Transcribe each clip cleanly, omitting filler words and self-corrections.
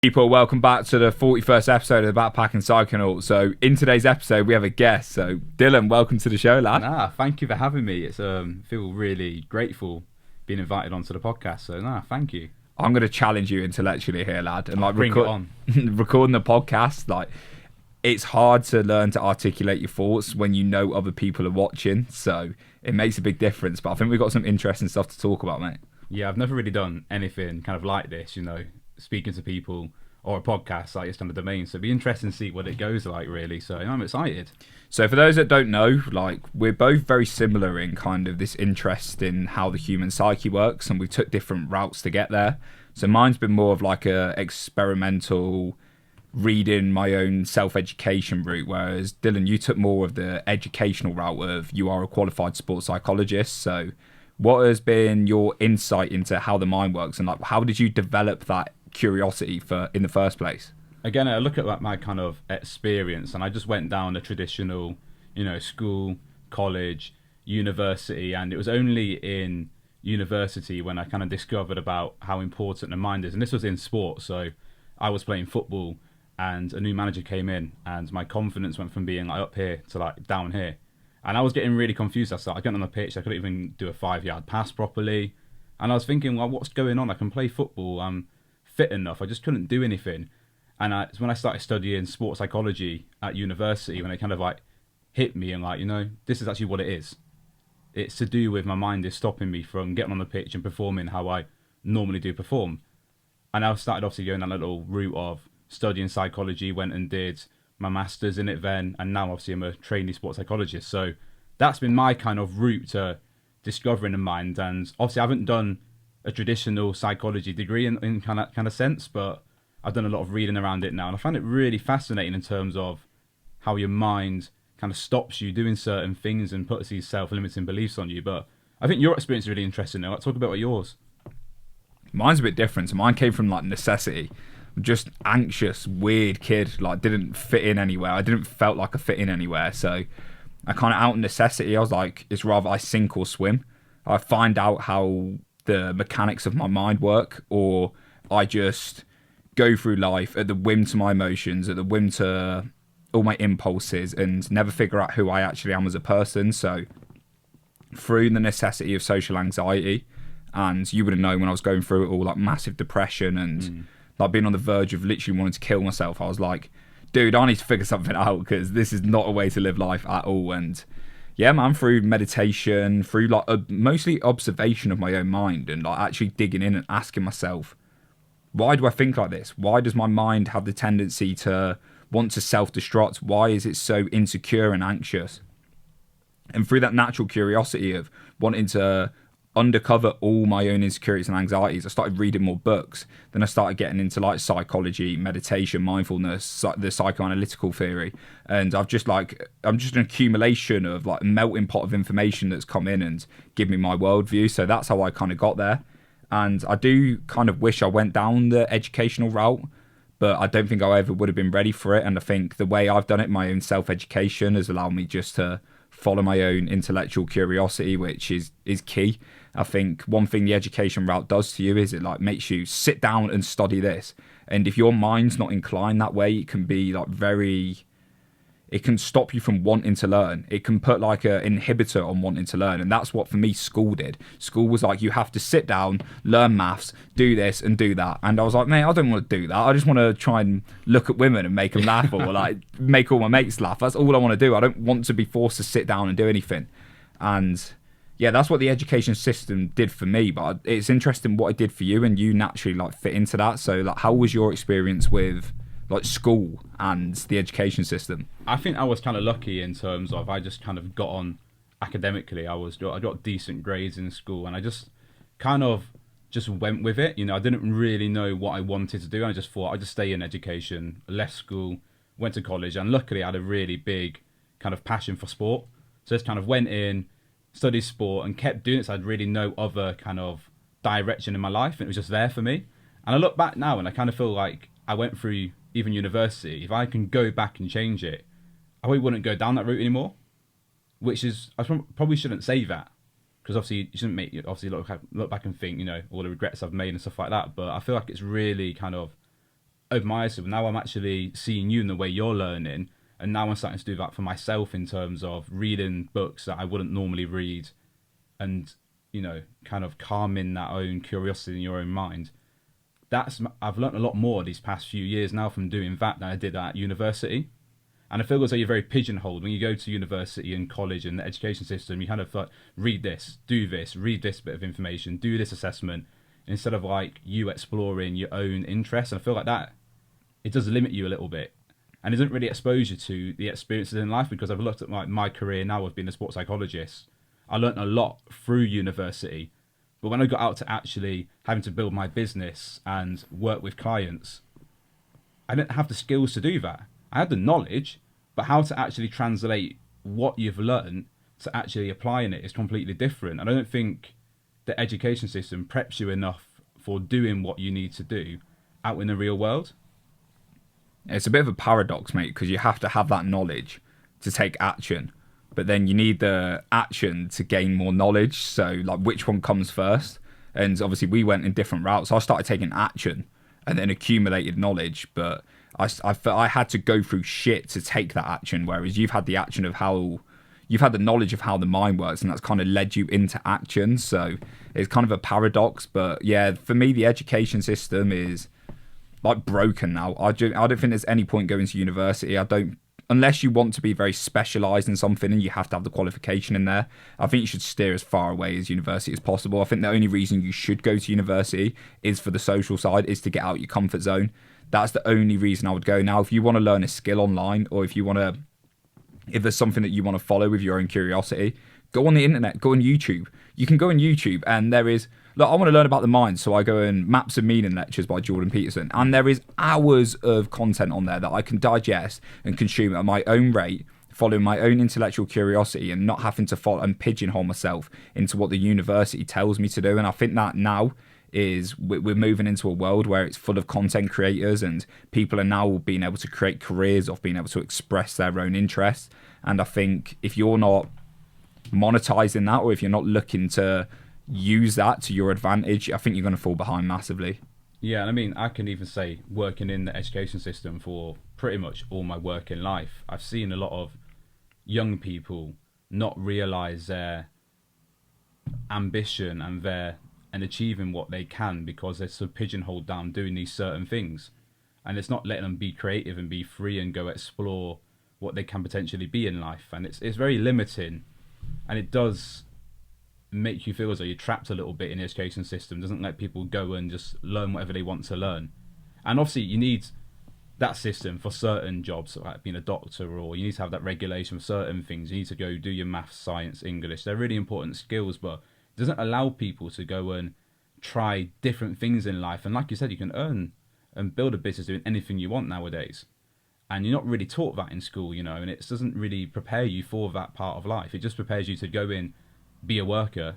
People, welcome back to the 41st episode of the Backpacking Psychonaut. So, in today's episode, we have a guest. So, Dylan, welcome to the show, lad. Thank you for having me. It's feel really grateful being invited onto the podcast. So, thank you. I'm going to challenge you intellectually here, lad. And Bring it on. recording the podcast, it's hard to learn to articulate your thoughts when you know other people are watching. So, it makes a big difference. But I think we've got some interesting stuff to talk about, mate. Yeah, I've never really done anything kind of like this, speaking to people or a podcast like it's kind of domain. So it'd be interesting to see what it goes like, really. So I'm excited. So for those that don't know, we're both very similar in kind of this interest in how the human psyche works, and we took different routes to get there. So mine's been more of like a experimental reading my own self-education route, whereas Dylan, you took more of the educational route of you are a qualified sports psychologist. So what has been your insight into how the mind works, and how did you develop that curiosity in the first place? Again, I look at my kind of experience, and I just went down a traditional, school, college, university, and it was only in university when I kind of discovered about how important the mind is. And this was in sport. So I was playing football, and a new manager came in, and my confidence went from being up here to down here. And I was getting really confused. I got on the pitch, I couldn't even do a 5-yard pass properly. And I was thinking, well, what's going on? I can play football. I'm fit enough. I just couldn't do anything. And it's when I started studying sports psychology at university, when it kind of hit me and this is actually what it is. It's to do with my mind is stopping me from getting on the pitch and performing how I normally do perform. And I started obviously going that little route of studying psychology, went and did my master's in it then, and now obviously I'm a trainee sports psychologist. So that's been my kind of route to discovering the mind. And obviously I haven't done a traditional psychology degree in kind of sense, but I've done a lot of reading around it now, and I find it really fascinating in terms of how your mind kind of stops you doing certain things and puts these self-limiting beliefs on you. But I think your experience is really interesting now. Let's talk about yours. Mine's a bit different. So mine came from necessity. Just anxious, weird kid, didn't fit in anywhere. I didn't felt like I fit in anywhere. So I kind of out of necessity, I was like, it's rather I sink or swim. I find out how the mechanics of my mind work, or I just go through life at the whim to my emotions, at the whim to all my impulses, and never figure out who I actually am as a person. So through the necessity of social anxiety, and you would have known when I was going through it all, massive depression and being on the verge of literally wanting to kill myself, I was like, dude, I need to figure something out, because this is not a way to live life at all. And yeah, man, through meditation, through mostly observation of my own mind, and actually digging in and asking myself, why do I think like this? Why does my mind have the tendency to want to self-destruct? Why is it so insecure and anxious? And through that natural curiosity of wanting to undercover all my own insecurities and anxieties, I started reading more books. Then I started getting into psychology, meditation, mindfulness, the psychoanalytical theory, and I'm just an accumulation of a melting pot of information that's come in and give me my worldview. So that's how I kind of got there. And I do kind of wish I went down the educational route, but I don't think I ever would have been ready for it. And I think the way I've done it, my own self-education, has allowed me just to follow my own intellectual curiosity, which is key. I think one thing the education route does to you is it makes you sit down and study this. And if your mind's not inclined that way, it can be it can stop you from wanting to learn. It can put an inhibitor on wanting to learn. And that's what, for me, school did. School was you have to sit down, learn maths, do this and do that. And I was like, mate, I don't want to do that. I just want to try and look at women and make them laugh, or make all my mates laugh. That's all I want to do. I don't want to be forced to sit down and do anything. And yeah, that's what the education system did for me. But it's interesting what it did for you, and you naturally fit into that. So how was your experience with school and the education system? I think I was kind of lucky in terms of I just kind of got on academically. I got decent grades in school, and I just kind of just went with it. I didn't really know what I wanted to do. I just thought I'd just stay in education, left school, went to college, and luckily I had a really big kind of passion for sport. So just kind of went in, studied sport, and kept doing it. So I had really no other kind of direction in my life, and it was just there for me. And I look back now, and I kind of feel like I went through even university. If I can go back and change it, I probably wouldn't go down that route anymore. Which is, I probably shouldn't say that, because obviously you shouldn't look back and think, all the regrets I've made and stuff like that. But I feel like it's really kind of opened my eyes to. Now I'm actually seeing you in the way you're learning, and now I'm starting to do that for myself in terms of reading books that I wouldn't normally read, and kind of calming that own curiosity in your own mind. I've learned a lot more these past few years now from doing that than I did at university. And I feel as though you're very pigeonholed when you go to university and college and the education system. You kind of like read this, do this, read this bit of information, do this assessment, instead of like you exploring your own interests. And I feel like that it does limit you a little bit, and it doesn't really expose you to the experiences in life. Because I've looked at my career now of being a sports psychologist. I learned a lot through university, but when I got out to actually having to build my business and work with clients, I didn't have the skills to do that. I had the knowledge, but how to actually translate what you've learned to actually applying it is completely different. And I don't think the education system preps you enough for doing what you need to do out in the real world. It's a bit of a paradox, mate, because you have to have that knowledge to take action, but then you need the action to gain more knowledge. So, like, which one comes first? And obviously, we went in different routes. I started taking action and then accumulated knowledge, but I felt I had to go through shit to take that action, whereas you've had the action of how you've had the knowledge of how the mind works, and that's kind of led you into action. So it's kind of a paradox. But yeah, for me, the education system is like broken now. I don't think there's any point going to university. Unless you want to be very specialised in something and you have to have the qualification in there. I think you should steer as far away as university as possible. I think the only reason you should go to university is for the social side, is to get out your comfort zone. That's the only reason I would go. Now, if you want to learn a skill online, or if there's something that you want to follow with your own curiosity, go on the internet, go on YouTube. You can go on YouTube, and there is, look, I want to learn about the mind, so I go in Maps of Meaning lectures by Jordan Peterson, and there is hours of content on there that I can digest and consume at my own rate, following my own intellectual curiosity, and not having to follow and pigeonhole myself into what the university tells me to do. And I think that now is we're moving into a world where it's full of content creators, and people are now being able to create careers off being able to express their own interests. And I think if you're not monetizing that, or if you're not looking to use that to your advantage, I think you're going to fall behind massively. Yeah, and I mean, I can even say, working in the education system for pretty much all my work in life, I've seen a lot of young people not realize their ambition and achieving what they can, because they're so pigeonholed down doing these certain things, and it's not letting them be creative and be free and go explore what they can potentially be in life. And it's very limiting, and it does make you feel as though you're trapped a little bit in the education system. It doesn't let people go and just learn whatever they want to learn. And obviously you need that system for certain jobs, like being a doctor, or you need to have that regulation for certain things. You need to go do your maths, science, English. They're really important skills, but it doesn't allow people to go and try different things in life. And like you said, you can earn and build a business doing anything you want nowadays. And you're not really taught that in school, and it doesn't really prepare you for that part of life. It just prepares you to go in, be a worker,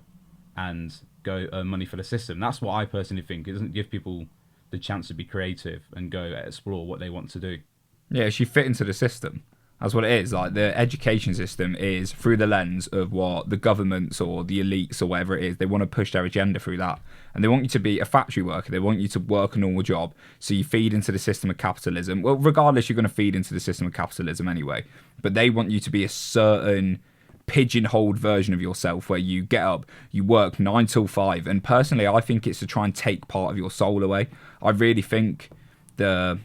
and go earn money for the system. That's what I personally think. It doesn't give people the chance to be creative and go explore what they want to do. Yeah, she fit into the system. That's what it is. Like, the education system is through the lens of what the governments or the elites or whatever it is, they want to push their agenda through that. And they want you to be a factory worker. They want you to work a normal job. So you feed into the system of capitalism. Well, regardless, you're going to feed into the system of capitalism anyway. But they want you to be a certain pigeonholed version of yourself, where you get up, you work 9 till 5. And personally, I think it's to try and take part of your soul away. I really think and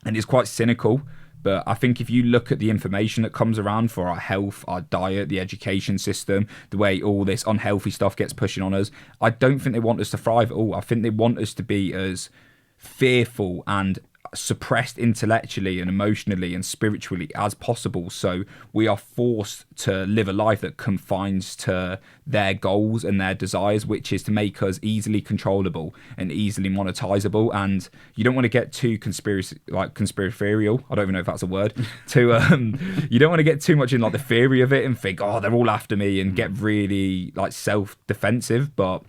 it's quite cynical, but I think if you look at the information that comes around for our health, our diet, the education system, the way all this unhealthy stuff gets pushing on us, I don't think they want us to thrive at all. I think they want us to be as fearful and suppressed intellectually and emotionally and spiritually as possible, so we are forced to live a life that confines to their goals and their desires, which is to make us easily controllable and easily monetizable. And you don't want to get too conspiratorial. I don't even know if that's a word. You don't want to get too much in like the theory of it and think, oh, they're all after me, and get really like self-defensive. But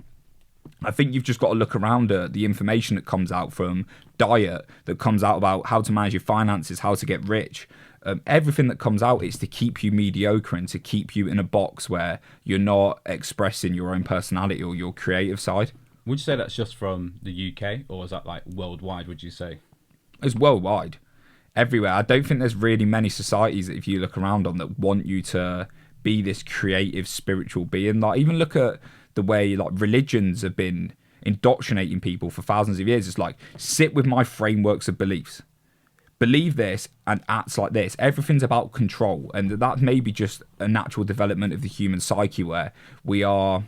I think you've just got to look around at the information that comes out from diet, that comes out about how to manage your finances, how to get rich. Everything that comes out is to keep you mediocre and to keep you in a box where you're not expressing your own personality or your creative side. Would you say that's just from the UK, or is that like worldwide, would you say? It's worldwide, everywhere. I don't think there's really many societies that if you look around on that want you to be this creative spiritual being. Like even look at the way like religions have been indoctrinating people for thousands of years. It's like, sit with my frameworks of beliefs, believe this and act like this. Everything's about control, and that may be just a natural development of the human psyche where we are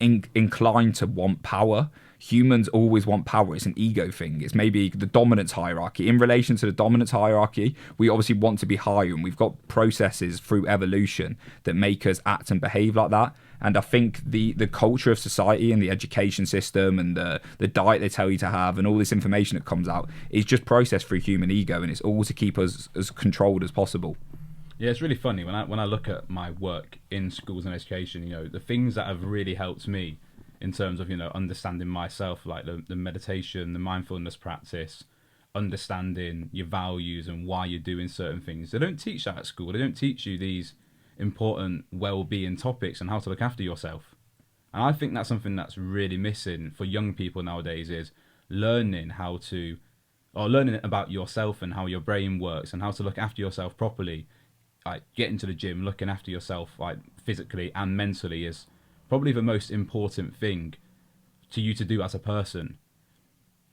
inclined to want power. Humans always want power. It's an ego thing. It's maybe the dominance hierarchy. In relation to the dominance hierarchy, we obviously want to be higher, and we've got processes through evolution that make us act and behave like that. And I think the culture of society and the education system and the diet they tell you to have and all this information that comes out is just processed through human ego, and it's all to keep us as controlled as possible. Yeah, it's really funny when I look at my work in schools and education. You know, the things that have really helped me in terms of, you know, understanding myself, like the meditation, the mindfulness practice, understanding your values and why you're doing certain things. They don't teach that at school. They don't teach you these important well-being topics and how to look after yourself. And I think that's something that's really missing for young people nowadays, is learning learning about yourself and how your brain works and how to look after yourself properly. Like getting to the gym, looking after yourself, like physically and mentally, is probably the most important thing to you to do as a person.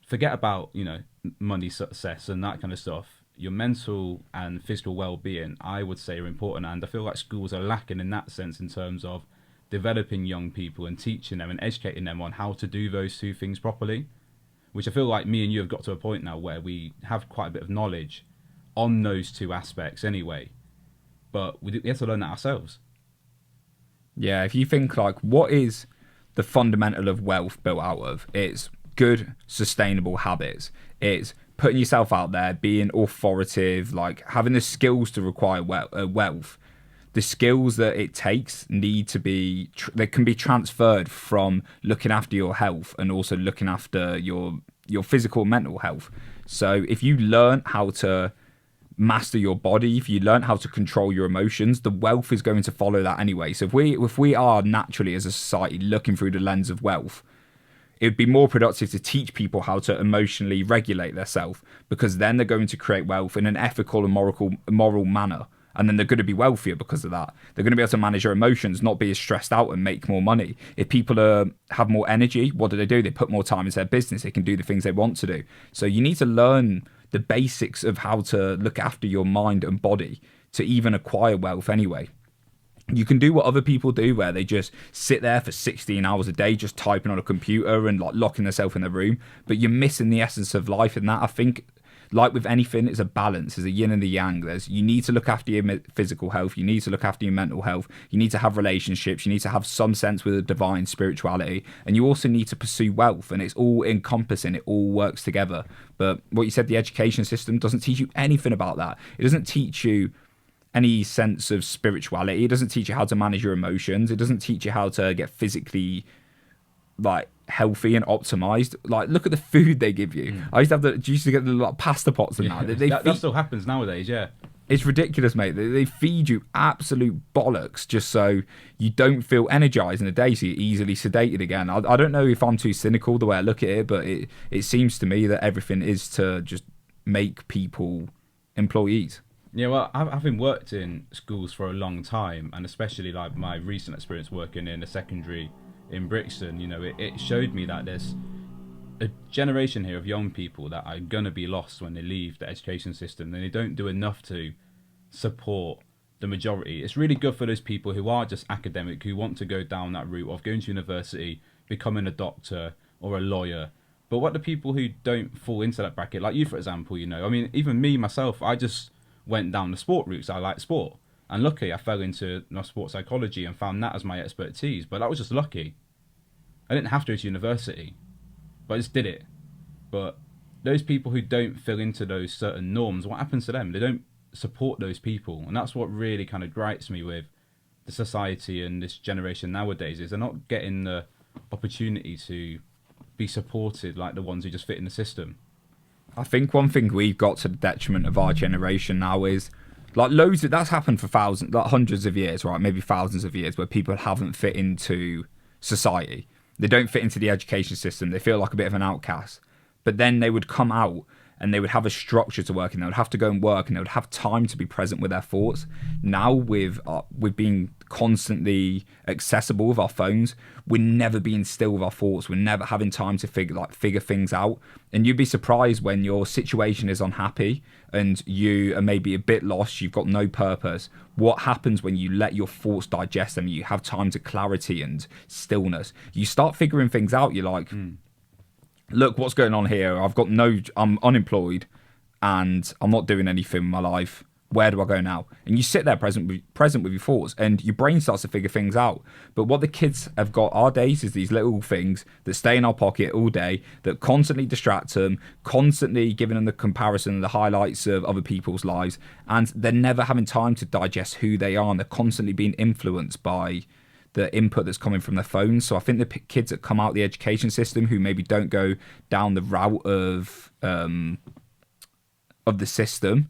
Forget about, you know, money, success and that kind of stuff. Your mental and physical well-being, I would say, are important, and I feel like schools are lacking in that sense in terms of developing young people and teaching them and educating them on how to do those two things properly, which I feel like me and you have got to a point now where we have quite a bit of knowledge on those two aspects anyway, but we have to learn that ourselves. Yeah, if you think like, what is the fundamental of wealth built out of? It's good, sustainable habits. It's putting yourself out there, being authoritative, like having the skills to require wealth. The skills that it takes need to be, they can be transferred from looking after your health and also looking after your physical and mental health. So if you learn how to master your body, if you learn how to control your emotions, the wealth is going to follow that anyway. So if we are naturally as a society looking through the lens of wealth, it would be more productive to teach people how to emotionally regulate themselves, because then they're going to create wealth in an ethical and moral manner, and then they're going to be wealthier because of that. They're going to be able to manage their emotions, not be as stressed out, and make more money. If people have more energy, what do? They put more time into their business. They can do the things they want to do. So you need to learn the basics of how to look after your mind and body to even acquire wealth anyway. You can do what other people do, where they just sit there for 16 hours a day just typing on a computer and like locking themselves in their room, but you're missing the essence of life in that. I think, like with anything, it's a balance. There's a yin and the yang. You need to look after your physical health. You need to look after your mental health. You need to have relationships. You need to have some sense with a divine spirituality. And you also need to pursue wealth. And it's all encompassing. It all works together. But what you said, the education system doesn't teach you anything about that. It doesn't teach you any sense of spirituality. It doesn't teach you how to manage your emotions. It doesn't teach you how to get physically like healthy and optimized. Like, look at the food they give you. I used to get the like pasta pots and that still happens nowadays. Yeah, it's ridiculous, mate. They feed you absolute bollocks just so you don't feel energized in the day, so you're easily sedated again. I don't know if I'm too cynical the way I look at it, but it seems to me that everything is to just make people employees. Yeah, well, having worked in schools for a long time, and especially like my recent experience working in a secondary in Brixton, you know, it showed me that there's a generation here of young people that are going to be lost when they leave the education system, and they don't do enough to support the majority. It's really good for those people who are just academic, who want to go down that route of going to university, becoming a doctor or a lawyer. But what the people who don't fall into that bracket, like you, for example, you know, I mean, even me, myself, I just went down the sport route, so I like sport. And luckily, I fell into sports psychology and found that as my expertise. But that was just lucky. I didn't have to go to university, but I just did it. But those people who don't fit into those certain norms, what happens to them? They don't support those people. And that's what really kind of gripes me with the society and this generation nowadays, is they're not getting the opportunity to be supported like the ones who just fit in the system. I think one thing we've got to the detriment of our generation now is like that's happened for hundreds of years, right? Maybe thousands of years, where people haven't fit into society. They don't fit into the education system. They feel like a bit of an outcast. But then they would come out and they would have a structure to work, and they would have to go and work, and they would have time to be present with their thoughts. Now with being constantly accessible with our phones, we're never being still with our thoughts. We're never having time to figure things out. And you'd be surprised when your situation is unhappy and you are maybe a bit lost, you've got no purpose. What happens when you let your thoughts digest them? You have time to clarity and stillness. You start figuring things out. You're like, look, what's going on here? I'm unemployed and I'm not doing anything with my life. Where do I go now? And you sit there present with your thoughts, and your brain starts to figure things out. But what the kids have got our days is these little things that stay in our pocket all day, that constantly distract them, constantly giving them the comparison and the highlights of other people's lives, and they're never having time to digest who they are, and they're constantly being influenced by the input that's coming from their phones. So I think the kids that come out the education system who maybe don't go down the route of the system,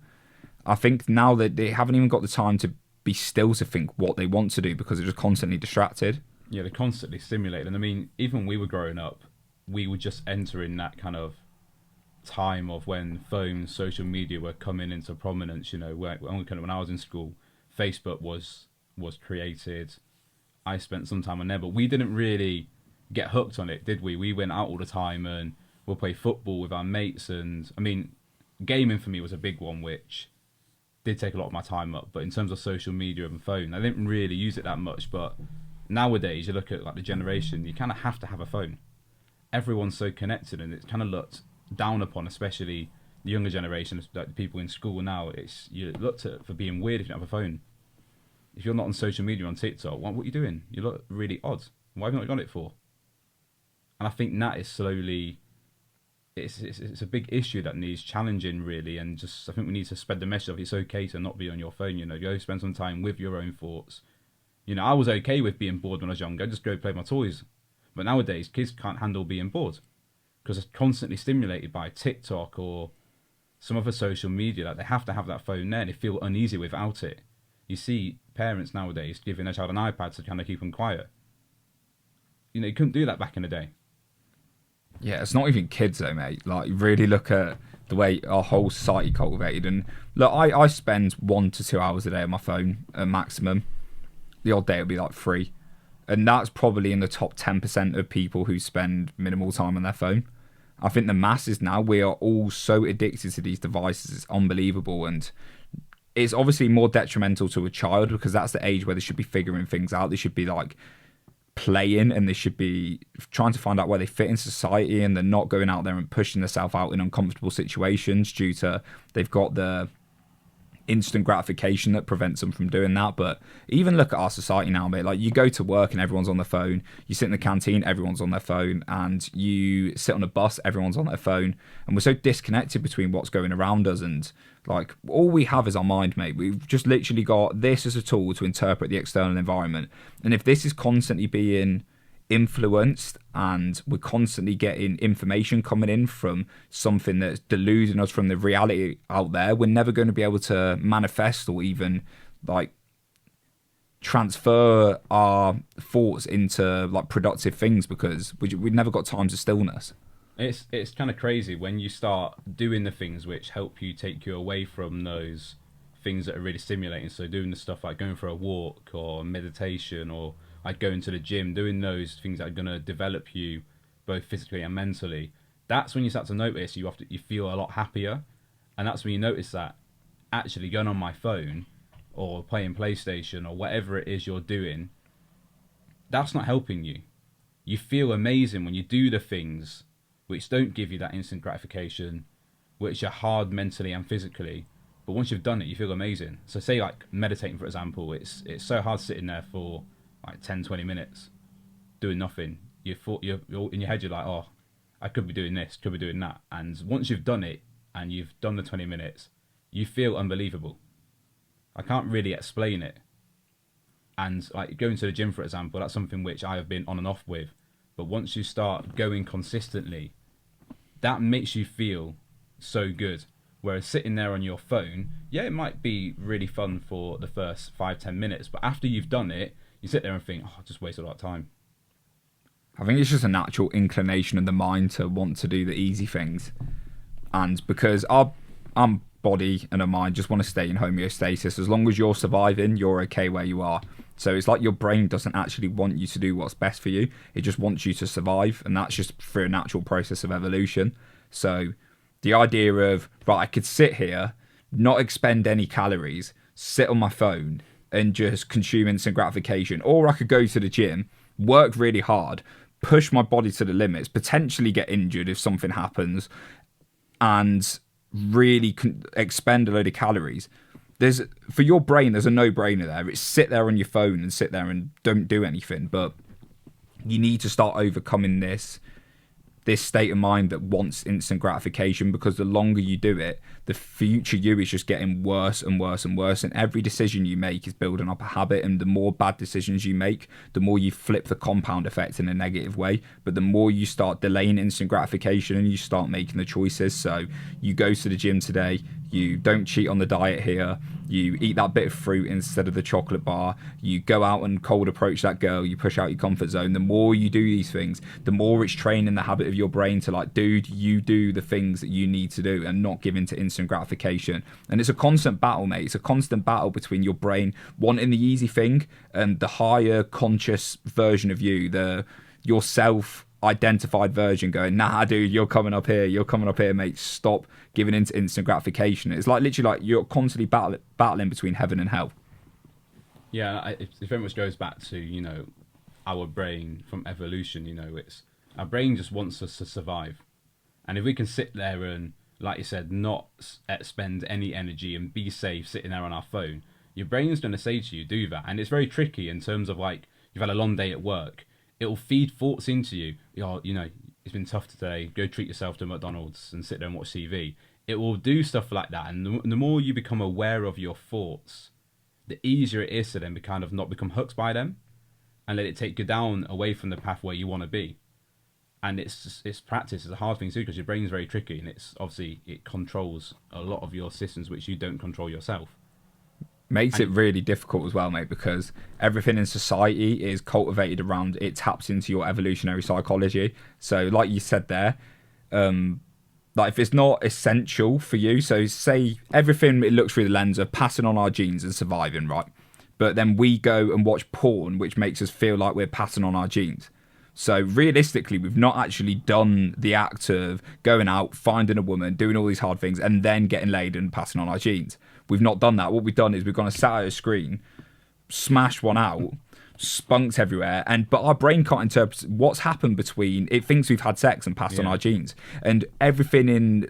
I think now that they haven't even got the time to be still to think what they want to do because they're just constantly distracted. Yeah, they're constantly stimulated. And I mean, even when we were growing up, we were just entering that kind of time of when phones, social media were coming into prominence. You know, when I was in school, Facebook was created. I spent some time on there, but we didn't really get hooked on it, did we? We went out all the time and we'll play football with our mates. And I mean, gaming for me was a big one, which did take a lot of my time up. But in terms of social media and phone, I didn't really use it that much. But nowadays, you look at like the generation, you kind of have to have a phone. Everyone's so connected, and it's kind of looked down upon, especially the younger generation, like the people in school now. You're looked at for being weird if you don't have a phone. If you're not on social media, on TikTok, what are you doing? You look really odd. Why have you not got it for? And I think that is slowly, it's a big issue that needs challenging, really. And just, I think we need to spread the message of it's okay to not be on your phone. You know, go spend some time with your own thoughts. You know, I was okay with being bored when I was younger. I just go play my toys. But nowadays, kids can't handle being bored because they're constantly stimulated by TikTok or some other social media. Like, they have to have that phone there, and they feel uneasy without it. You see parents nowadays giving their child an iPad to kind of keep them quiet. You know, you couldn't do that back in the day. Yeah, it's not even kids though, mate. Like, really look at the way our whole society cultivated. And look, I spend 1 to 2 hours a day on my phone at maximum. The odd day it'll be like 3. And that's probably in the top 10% of people who spend minimal time on their phone. I think the masses now, we are all so addicted to these devices. It's unbelievable. And it's obviously more detrimental to a child because that's the age where they should be figuring things out. They should be like playing, and they should be trying to find out where they fit in society, and they're not going out there and pushing themselves out in uncomfortable situations due to they've got the instant gratification that prevents them from doing that. But even look at our society now, mate. Like, you go to work and everyone's on their phone, you sit in the canteen, everyone's on their phone, and you sit on a bus, everyone's on their phone, and we're so disconnected between what's going around us. And like, all we have is our mind, mate. We've just literally got this as a tool to interpret the external environment. And if this is constantly being influenced and we're constantly getting information coming in from something that's deluding us from the reality out there, we're never going to be able to manifest or even like transfer our thoughts into like productive things because we've never got times of stillness. It's kind of crazy when you start doing the things which help you take you away from those things that are really stimulating. So doing the stuff like going for a walk or meditation, or like going to the gym, doing those things that are going to develop you both physically and mentally. That's when you start to notice you feel a lot happier. And that's when you notice that actually going on my phone or playing PlayStation or whatever it is you're doing, that's not helping you. You feel amazing when you do the things which don't give you that instant gratification, which are hard mentally and physically. But once you've done it, you feel amazing. So say like meditating, for example, it's so hard sitting there for like 10-20 minutes doing nothing. You're in your head, you're like, oh, I could be doing this, could be doing that. And once you've done it and you've done the 20 minutes, you feel unbelievable. I can't really explain it. And like going to the gym, for example, that's something which I have been on and off with. But once you start going consistently, that makes you feel so good. Whereas sitting there on your phone, yeah, it might be really fun for the first 5-10 minutes, but after you've done it, you sit there and think, oh, I just wasted a lot of time. I think it's just a natural inclination of the mind to want to do the easy things. And because our body and our mind just want to stay in homeostasis, as long as you're surviving, you're okay where you are. So it's like your brain doesn't actually want you to do what's best for you. It just wants you to survive, and that's just through a natural process of evolution. So the idea of, right, I could sit here, not expend any calories, sit on my phone and just consume instant gratification, or I could go to the gym, work really hard, push my body to the limits, potentially get injured if something happens, and really expend a load of calories. For your brain, there's a no-brainer there. It's sit there on your phone and sit there and don't do anything. But you need to start overcoming this state of mind that wants instant gratification, because the longer you do it, the future you is just getting worse and worse and worse, and every decision you make is building up a habit, and the more bad decisions you make, the more you flip the compound effect in a negative way. But the more you start delaying instant gratification and you start making the choices, so you go to the gym today, you don't cheat on the diet here, you eat that bit of fruit instead of the chocolate bar, you go out and cold approach that girl, you push out your comfort zone. The more you do these things, the more it's training the habit of your brain to, like, dude, you do the things that you need to do and not give in to instant gratification. And it's a constant battle, mate. It's a constant battle between your brain wanting the easy thing and the higher conscious version of you, your self-identified version going, nah, dude, you're coming up here, mate, stop giving in to instant gratification. It's like literally like you're constantly battling between heaven and hell. Yeah, it very much goes back to, our brain from evolution. It's our brain just wants us to survive. And if we can sit there and, like you said, not spend any energy and be safe sitting there on our phone, your brain's going to say to you, do that. And it's very tricky in terms of, like, you've had a long day at work. It will feed thoughts into you. It's been tough today. Go treat yourself to McDonald's and sit there and watch TV. It will do stuff like that. And the more you become aware of your thoughts, the easier it is to then kind of not become hooked by them and let it take you down away from the path where you want to be. And it's practice. It's a hard thing to do because your brain is very tricky, and it controls a lot of your systems which you don't control yourself. Makes it really difficult as well, mate, because everything in society is cultivated around, it taps into your evolutionary psychology. So like you said there, like if it's not essential for you, so say everything, it looks through the lens of passing on our genes and surviving, right? But then we go and watch porn, which makes us feel like we're passing on our genes. So realistically, we've not actually done the act of going out, finding a woman, doing all these hard things, and then getting laid and passing on our genes. We've not done that. What we've done is we've gone and sat at a screen, smashed one out, spunked everywhere, but our brain can't interpret what's happened between, it thinks we've had sex and passed on our genes. And everything in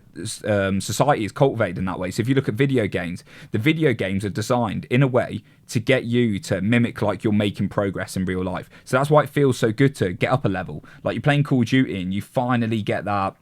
society is cultivated in that way. So if you look at video games, the video games are designed in a way to get you to mimic like you're making progress in real life. So that's why it feels so good to get up a level. Like you're playing Call of Duty and you finally get enough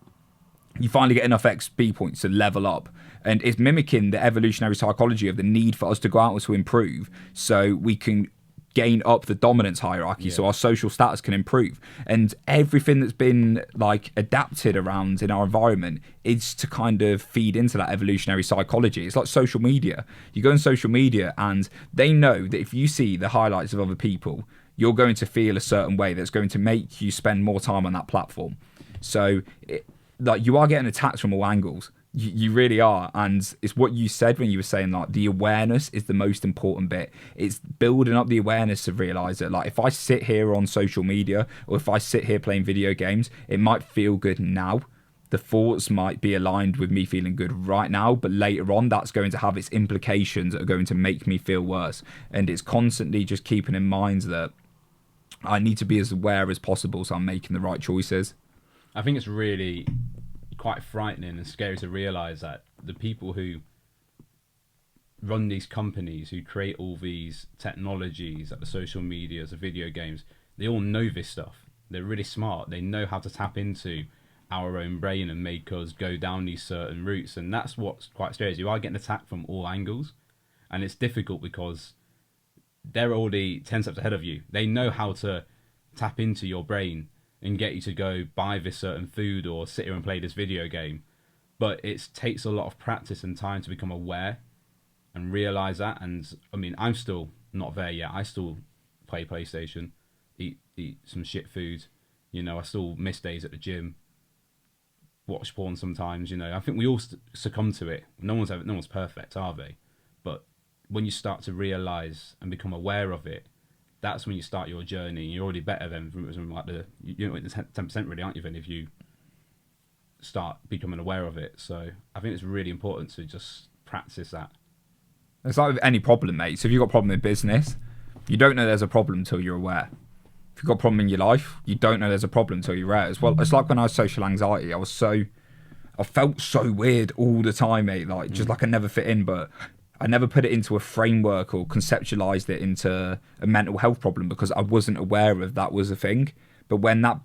XP points to level up. And it's mimicking the evolutionary psychology of the need for us to go out and to improve so we can gain up the dominance hierarchy, so our social status can improve. And everything that's been like adapted around in our environment is to kind of feed into that evolutionary psychology. It's like social media. You go on social media and they know that if you see the highlights of other people, you're going to feel a certain way that's going to make you spend more time on that platform. So like you are getting attacked from all angles. You really are. And it's what you said when you were saying like the awareness is the most important bit. It's building up the awareness to realize that like if I sit here on social media or if I sit here playing video games, it might feel good now. The thoughts might be aligned with me feeling good right now, but later on that's going to have its implications that are going to make me feel worse. And it's constantly just keeping in mind that I need to be as aware as possible so I'm making the right choices. I think it's really quite frightening and scary to realize that the people who run these companies, who create all these technologies, like the social medias, the video games, they all know this stuff. They're really smart. They know how to tap into our own brain and make us go down these certain routes. And that's what's quite scary. You are getting attacked from all angles, and it's difficult because they're already 10 steps ahead of you. They know how to tap into your brain and get you to go buy this certain food or sit here and play this video game. But it takes a lot of practice and time to become aware and realise that. And I mean, I'm still not there yet. I still play PlayStation, eat some shit food. I still miss days at the gym. watch porn sometimes. I think we all succumb to it. No one's perfect, are they? But when you start to realize and become aware of it, that's when you start your journey. You're already better than like the 10% really, aren't you? Then if you start becoming aware of it, so I think it's really important to just practice that. It's like with any problem, mate. So if you've got a problem in business, you don't know there's a problem until you're aware. If you've got a problem in your life, you don't know there's a problem until you're aware as well. It's like when I had social anxiety, I felt so weird all the time, mate. Like, just like I never fit in, but I never put it into a framework or conceptualized it into a mental health problem because I wasn't aware of that was a thing. But when that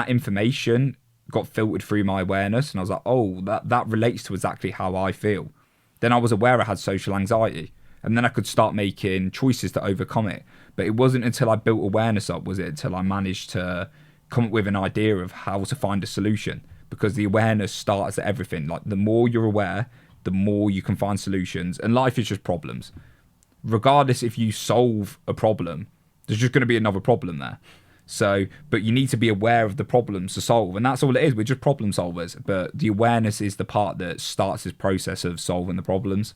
information got filtered through my awareness and I was like, oh, that relates to exactly how I feel. Then I was aware I had social anxiety and then I could start making choices to overcome it. But it wasn't until I built awareness up, was it, until I managed to come up with an idea of how to find a solution, because the awareness starts at everything. Like, the more you're aware, the more you can find solutions. And life is just problems. Regardless if you solve a problem, there's just going to be another problem there. So, but you need to be aware of the problems to solve. And that's all it is. We're just problem solvers. But the awareness is the part that starts this process of solving the problems.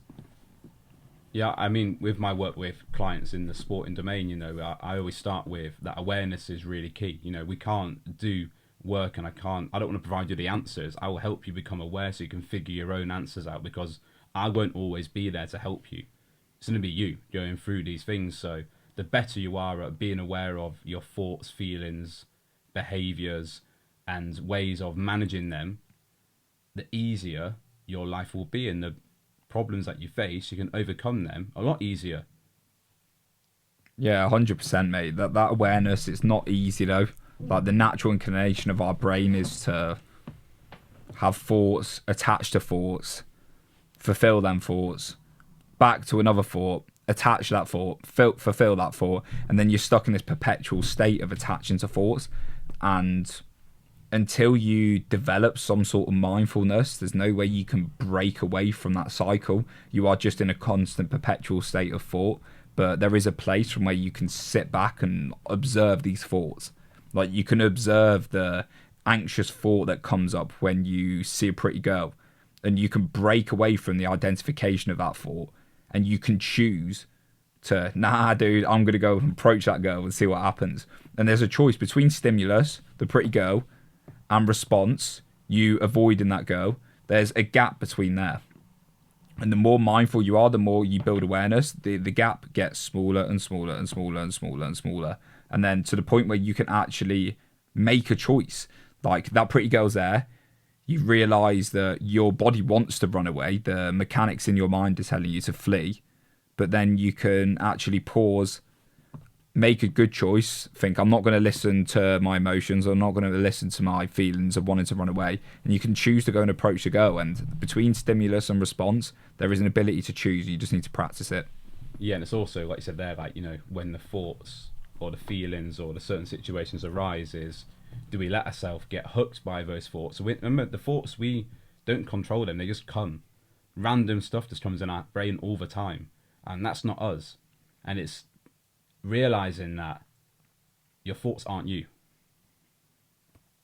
Yeah, I mean, with my work with clients in the sporting domain, I always start with that awareness is really key. We can't do work and I don't want to provide you the answers. I will help you become aware so you can figure your own answers out, because I won't always be there to help you. It's going to be you going through these things. So the better you are at being aware of your thoughts, feelings, behaviors, and ways of managing them, the easier your life will be, and the problems that you face, you can overcome them a lot easier. Yeah, 100%, mate. That awareness, it's not easy though. Like, the natural inclination of our brain is to have thoughts, attach to thoughts, fulfill them thoughts, back to another thought, attach that thought, fulfill that thought, and then you're stuck in this perpetual state of attaching to thoughts. And until you develop some sort of mindfulness, there's no way you can break away from that cycle. You are just in a constant perpetual state of thought. But there is a place from where you can sit back and observe these thoughts. Like, you can observe the anxious thought that comes up when you see a pretty girl, and you can break away from the identification of that thought, and you can choose to, nah, dude, I'm going to go approach that girl and see what happens. And there's a choice between stimulus, the pretty girl, and response, you avoiding that girl. There's a gap between there. And the more mindful you are, the more you build awareness, the gap gets smaller and smaller and smaller and smaller and smaller. And then to the point where you can actually make a choice. Like, that pretty girl's there. You realise that your body wants to run away. The mechanics in your mind are telling you to flee. But then you can actually pause, make a good choice, think, I'm not going to listen to my emotions, I'm not going to listen to my feelings of wanting to run away. And you can choose to go and approach the girl. And between stimulus and response, there is an ability to choose. You just need to practice it. Yeah, and it's also, like you said there, like, when the thoughts or the feelings or the certain situations arise, is, do we let ourselves get hooked by those thoughts? So remember, the thoughts, we don't control them, they just come. Random stuff just comes in our brain all the time, and that's not us. And it's realizing that your thoughts aren't you.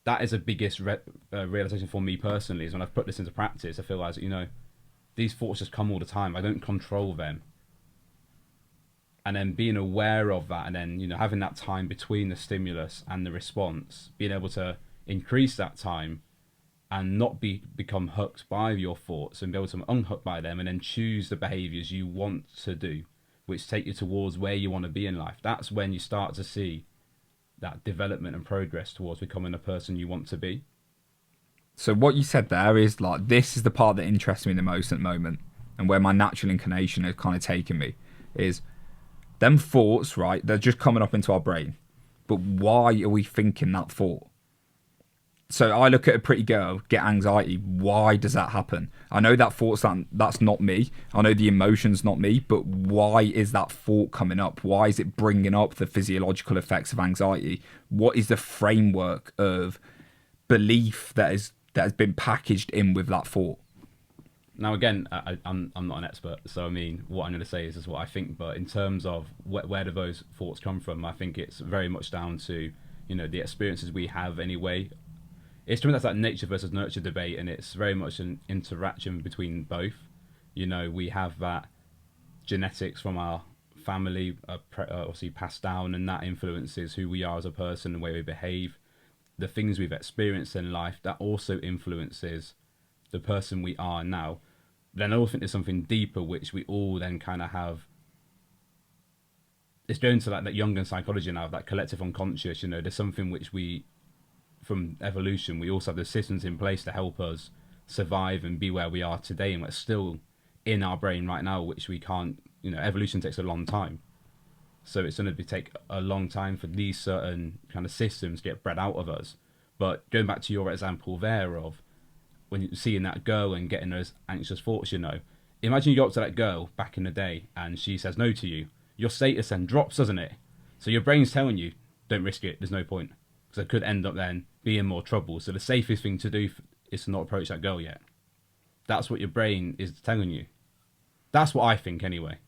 That is the biggest realization for me personally, is when I've put this into practice. I feel like, these thoughts just come all the time. I don't control them. And then being aware of that, and then, having that time between the stimulus and the response, being able to increase that time and not become hooked by your thoughts, and be able to unhook by them, and then choose the behaviors you want to do, which take you towards where you want to be in life. That's when you start to see that development and progress towards becoming a person you want to be. So what you said there is, like, this is the part that interests me the most at the moment, and where my natural inclination has kind of taken me, is them thoughts, right? They're just coming up into our brain. But why are we thinking that thought? So I look at a pretty girl, get anxiety. Why does that happen? I know that that's not me. I know the emotion's not me. But why is that thought coming up? Why is it bringing up the physiological effects of anxiety? What is the framework of belief that has been packaged in with that thought? Now, again, I'm not an expert, so I mean, what I'm going to say is what I think. But in terms of where do those thoughts come from, I think it's very much down to, the experiences we have anyway it's something that's like nature versus nurture debate, and it's very much an interaction between both. You know, we have that genetics from our family obviously passed down, and that influences who we are as a person, the way we behave, the things we've experienced in life. That also influences the person we are now. Then I also think there's something deeper which we all then kind of have. It's going to like that Jungian psychology now, that collective unconscious. You know, there's something which we, from evolution, we also have the systems in place to help us survive and be where we are today, and we're still in our brain right now, which we can't. You know, evolution takes a long time, so it's going to take a long time for these certain kind of systems to get bred out of us. But going back to your example there of when you're seeing that girl and getting those anxious thoughts, you know, imagine you go up to that girl back in the day and she says no to you. Your status then drops, doesn't it? So your brain's telling you, don't risk it, there's no point. Because it could end up then being more trouble. So the safest thing to do is to not approach that girl yet. That's what your brain is telling you. That's what I think anyway.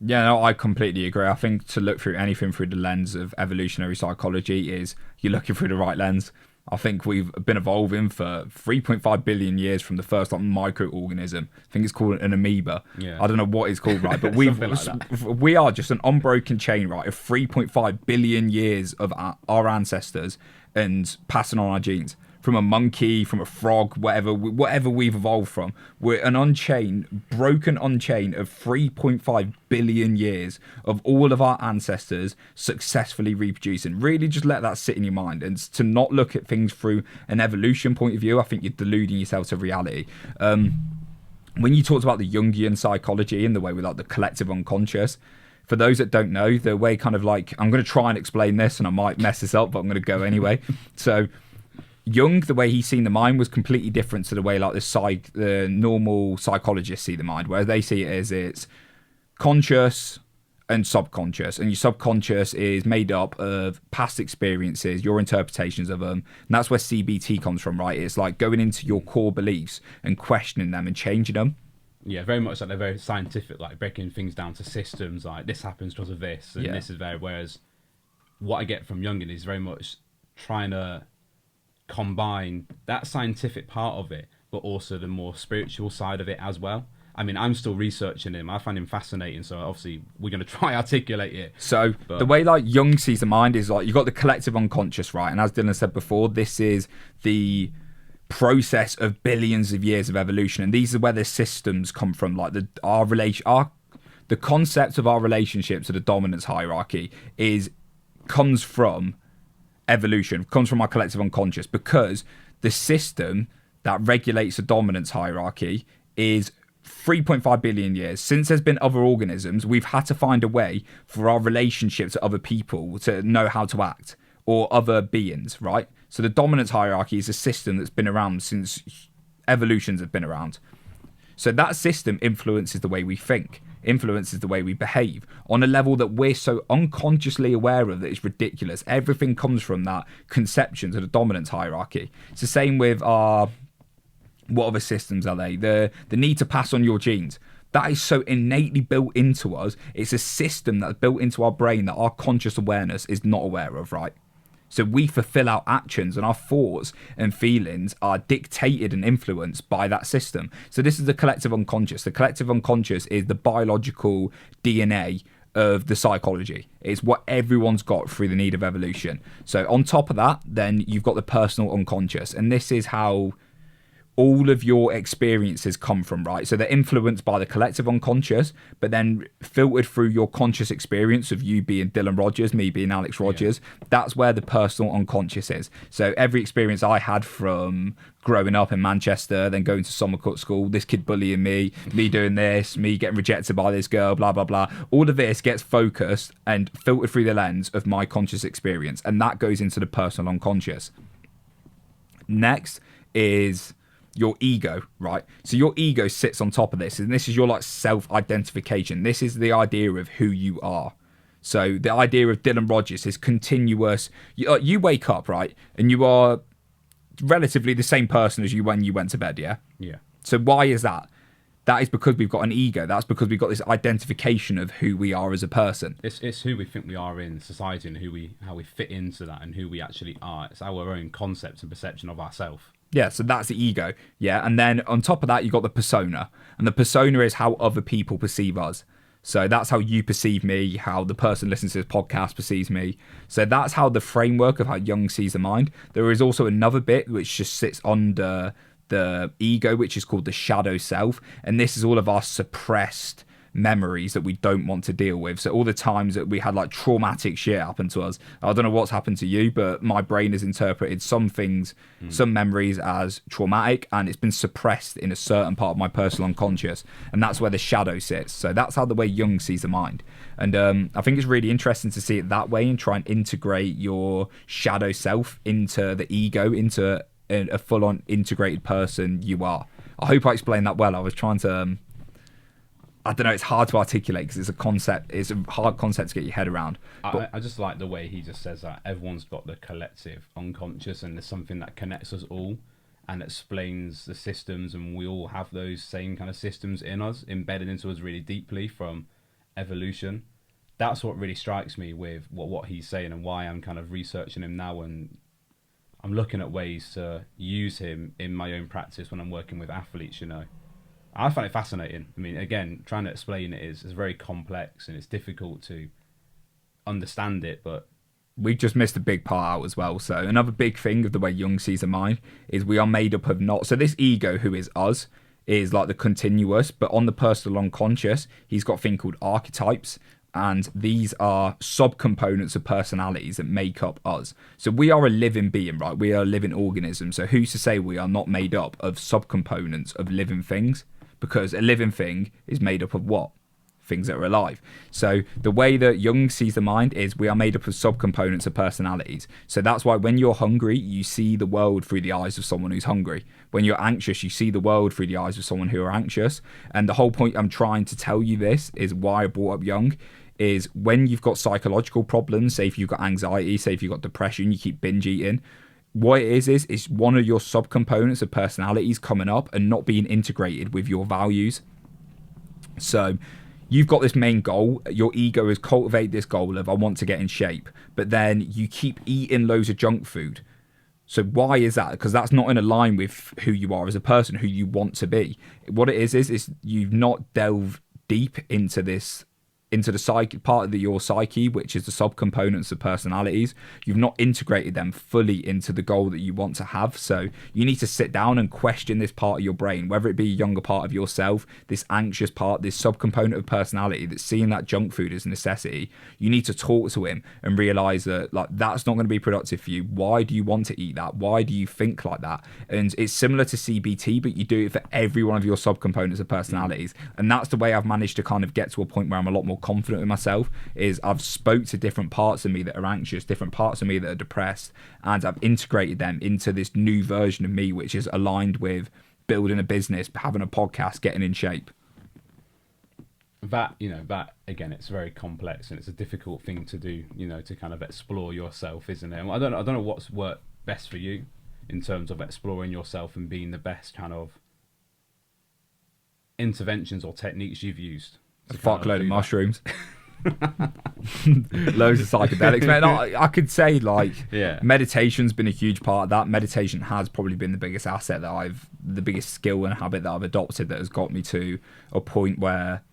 Yeah, no, I completely agree. I think to look through anything through the lens of evolutionary psychology is you're looking through the right lens. I think we've been evolving for 3.5 billion years from the first like microorganism. I think it's called an amoeba. Yeah. I don't know what it's called, right? But we are just an unbroken chain, right, of 3.5 billion years of our ancestors and passing on our genes. From a monkey, from a frog, whatever we've evolved from. We're an broken unchain of 3.5 billion years of all of our ancestors successfully reproducing. Really just let that sit in your mind, and to not look at things through an evolution point of view, I think you're deluding yourself to reality. When you talked about the Jungian psychology and the way with like the collective unconscious, for those that don't know, the way kind of like, I'm going to try and explain this and I might mess this up, but I'm going to go anyway. So Jung, the way he's seen the mind was completely different to the way like the normal psychologists see the mind, where they see it as it's conscious and subconscious, and your subconscious is made up of past experiences, your interpretations of them, and that's where CBT comes from, right? It's like going into your core beliefs and questioning them and changing them. Yeah, very much like they're very scientific, like breaking things down to systems, like this happens because of this, and this is very, whereas what I get from Jungian is very much trying to combine that scientific part of it, but also the more spiritual side of it as well. I mean, I'm still researching him. I find him fascinating, so obviously we're going to try articulate it. So the way like Jung sees the mind is like you've got the collective unconscious, right? And as Dylan said before, this is the process of billions of years of evolution, and these are where the systems come from. Like the concept of our relationship to the dominance hierarchy comes from evolution, comes from our collective unconscious, because the system that regulates the dominance hierarchy is 3.5 billion years. Since there's been other organisms, we've had to find a way for our relationship to other people to know how to act, or other beings, right? So the dominance hierarchy is a system that's been around since evolutions have been around. So that system influences the way we think, influences the way we behave on a level that we're so unconsciously aware of that it's ridiculous. Everything comes from that conception to the dominance hierarchy. It's the same with what other systems are they? The need to pass on your genes. That is so innately built into us. It's a system that's built into our brain that our conscious awareness is not aware of, right? So we fulfill our actions, and our thoughts and feelings are dictated and influenced by that system. So this is the collective unconscious. The collective unconscious is the biological DNA of the psychology. It's what everyone's got through the need of evolution. So on top of that, then you've got the personal unconscious, and this is how all of your experiences come from, right? So they're influenced by the collective unconscious, but then filtered through your conscious experience of you being Dylan Rodgers, me being Alex Rodgers. Yeah. That's where the personal unconscious is. So every experience I had from growing up in Manchester, then going to Somercut School, this kid bullying me doing this, me getting rejected by this girl, blah, blah, blah. All of this gets focused and filtered through the lens of my conscious experience, and that goes into the personal unconscious. Next is your ego, right? So your ego sits on top of this, and this is your like self-identification. This is the idea of who you are. So the idea of Dylan Rodgers is continuous. You wake up, right, and you are relatively the same person as you when you went to bed, yeah? Yeah. So why is that? that is because we've got an ego. That's because we've got this identification of who we are as a person. It's who we think we are in society and how we fit into that and who we actually are. It's our own concept and perception of ourselves. Yeah, so that's the ego. Yeah, and then on top of that, you've got the persona. And the persona is how other people perceive us. So that's how you perceive me, how the person listening to this podcast perceives me. So that's how the framework of how Jung sees the mind. There is also another bit which just sits under the ego, which is called the shadow self. And this is all of our suppressed memories that we don't want to deal with. So all the times that we had like traumatic shit happen to us. I don't know what's happened to you, but my brain has interpreted some things, some memories as traumatic, and it's been suppressed in a certain part of my personal unconscious, and that's where the shadow sits. So that's how the way Jung sees the mind. And I think it's really interesting to see it that way and try and integrate your shadow self into the ego, into a full-on integrated person you are. I hope I explained that well. I was trying to I don't know, it's hard to articulate because it's a concept, it's a hard concept to get your head around. I just like the way he just says that everyone's got the collective unconscious, and there's something that connects us all and explains the systems, and we all have those same kind of systems in us, embedded into us really deeply from evolution. That's what really strikes me with what he's saying, and why I'm kind of researching him now, and I'm looking at ways to use him in my own practice when I'm working with athletes, you know. I find it fascinating. I mean, again, trying to explain it is very complex and it's difficult to understand it, but we just missed a big part out as well. So another big thing of the way Jung sees the mind is we are made up of not... So this ego, who is us, is like the continuous, but on the personal unconscious, he's got a thing called archetypes, and these are subcomponents of personalities that make up us. So we are a living being, right? We are a living organism. So who's to say we are not made up of subcomponents of living things? Because a living thing is made up of what? Things that are alive. So the way that Jung sees the mind is we are made up of subcomponents of personalities. So that's why when you're hungry, you see the world through the eyes of someone who's hungry. When you're anxious, you see the world through the eyes of someone who are anxious. And the whole point I'm trying to tell you this is why I brought up Jung, is when you've got psychological problems, say if you've got anxiety, say if you've got depression, you keep binge eating, what it is one of your subcomponents of personalities coming up and not being integrated with your values. So you've got this main goal, your ego is cultivate this goal of I want to get in shape, but then you keep eating loads of junk food. So why is that? Because that's not in line with who you are as a person, who you want to be. What it is you've not delved deep into this, into the psyche part of your psyche, which is the subcomponents of personalities. You've not integrated them fully into the goal that you want to have. So you need to sit down and question this part of your brain, whether it be a younger part of yourself, this anxious part, this subcomponent of personality that's seeing that junk food as a necessity. You need to talk to him and realize that like that's not going to be productive for you. Why do you want to eat that? Why do you think like that? And it's similar to CBT, but you do it for every one of your subcomponents of personalities. And that's the way I've managed to kind of get to a point where I'm a lot more confident with myself, is I've spoke to different parts of me that are anxious, different parts of me that are depressed, and I've integrated them into this new version of me, which is aligned with building a business, having a podcast, getting in shape. That again, it's very complex and it's a difficult thing to do, to kind of explore yourself, isn't it? I don't know what's worked best for you in terms of exploring yourself and being the best kind of interventions or techniques you've used. A fuckload of mushrooms. Loads of psychedelics, man. I could say meditation's been a huge part of that. Meditation has probably been the biggest asset the biggest skill and habit that I've adopted that has got me to a point where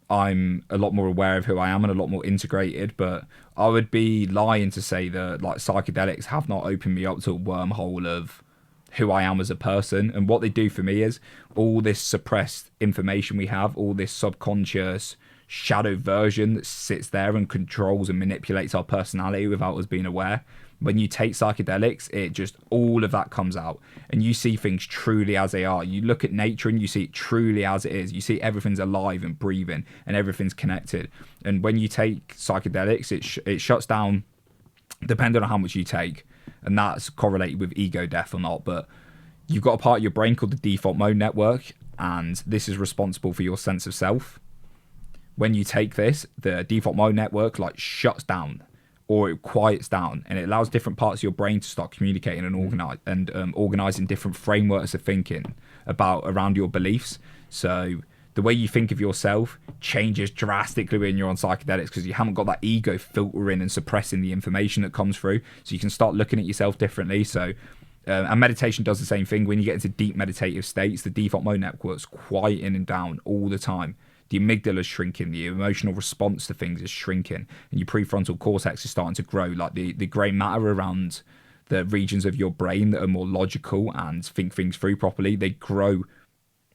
I'm a lot more aware of who I am and a lot more integrated. But I would be lying to say that like psychedelics have not opened me up to a wormhole of who I am as a person. And what they do for me is all this suppressed information we have, all this subconscious shadow version that sits there and controls and manipulates our personality without us being aware. When you take psychedelics, it just, all of that comes out and you see things truly as they are. You look at nature and you see it truly as it is. You see everything's alive and breathing and everything's connected. And when you take psychedelics, it shuts down, depending on how much you take, and that's correlated with ego death or not, but you've got a part of your brain called the default mode network, and this is responsible for your sense of self. When you take this, the default mode network shuts down or it quiets down, and it allows different parts of your brain to start communicating and organizing different frameworks of thinking around your beliefs. So the way you think of yourself changes drastically when you're on psychedelics, because you haven't got that ego filtering and suppressing the information that comes through. So you can start looking at yourself differently. So and meditation does the same thing. When you get into deep meditative states, the default mode network's quieting and down all the time. The amygdala is shrinking, the emotional response to things is shrinking, and your prefrontal cortex is starting to grow. Like the grey matter around the regions of your brain that are more logical and think things through properly, they grow.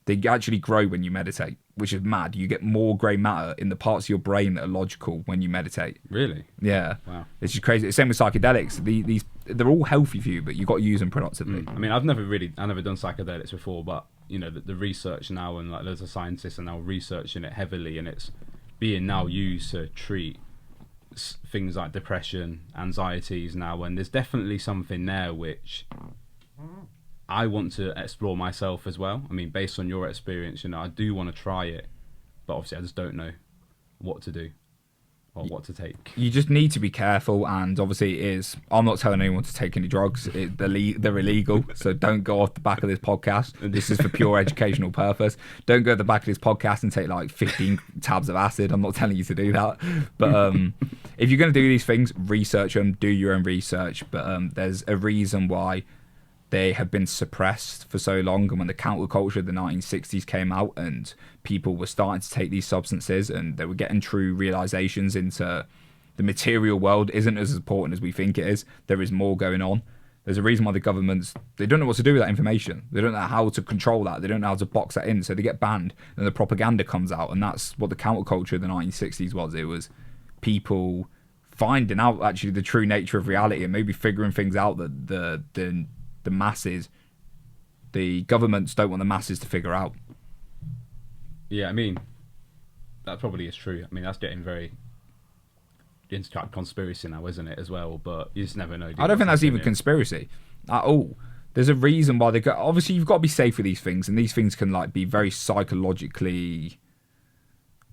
They actually grow when you meditate, which is mad. You get more grey matter in the parts of your brain that are logical when you meditate. Really? Yeah. Wow. It's just crazy. Same with psychedelics. These they're all healthy for you, but you've got to use them productively. I mean, I've never done psychedelics before, but you know, the research now, and like loads of scientists are now researching it heavily, and it's being now used to treat things like depression, anxieties now, and there's definitely something there which I want to explore myself as well. I mean, based on your experience, you know, I do want to try it, but obviously I just don't know what to do or what to take. You just need to be careful, and obviously it is. I'm not telling anyone to take any drugs. They're illegal, so don't go off the back of this podcast. This is for pure educational purpose. Don't go to the back of this podcast and take like 15 tabs of acid. I'm not telling you to do that. But if you're going to do these things, research them, do your own research. But there's a reason why they have been suppressed for so long, and when the counterculture of the 1960s came out and people were starting to take these substances and they were getting true realizations into the material world isn't as important as we think it is. There is more going on. There's a reason why the governments, they don't know what to do with that information. They don't know how to control that. They don't know how to box that in, so they get banned and the propaganda comes out. And that's what the counterculture of the 1960s was. It was people finding out actually the true nature of reality and maybe figuring things out that the masses, the governments don't want the masses to figure out. Yeah, I mean, that probably is true. I mean, that's getting very into conspiracy now, isn't it, as well? But you just never know. I don't think that's even conspiracy at all. There's a reason why they go. Obviously, you've got to be safe with these things, and these things can like be very psychologically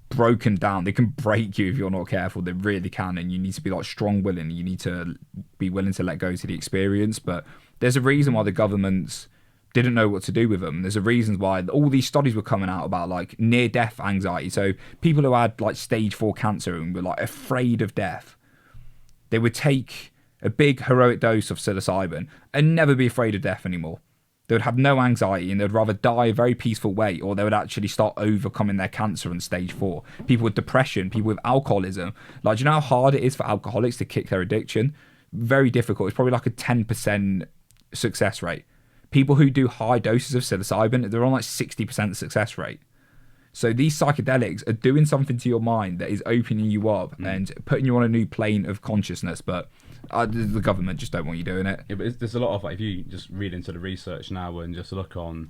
broken down. They can break you if you're not careful. They really can, and you need to be like strong-willing. You need to be willing to let go to the experience. But there's a reason why the governments didn't know what to do with them. There's a reason why all these studies were coming out about like near-death anxiety. So people who had like stage 4 cancer and were like afraid of death, they would take a big heroic dose of psilocybin and never be afraid of death anymore. They would have no anxiety and they'd rather die a very peaceful way, or they would actually start overcoming their cancer in stage 4. People with depression, people with alcoholism. Like, do you know how hard it is for alcoholics to kick their addiction? Very difficult. It's probably like a 10% success rate. People who do high doses of psilocybin, they're on like 60% success rate. So these psychedelics are doing something to your mind that is opening you up and putting you on a new plane of consciousness. But the government just don't want you doing it. Yeah, but there's a lot of, like, if you just read into the research now and just look on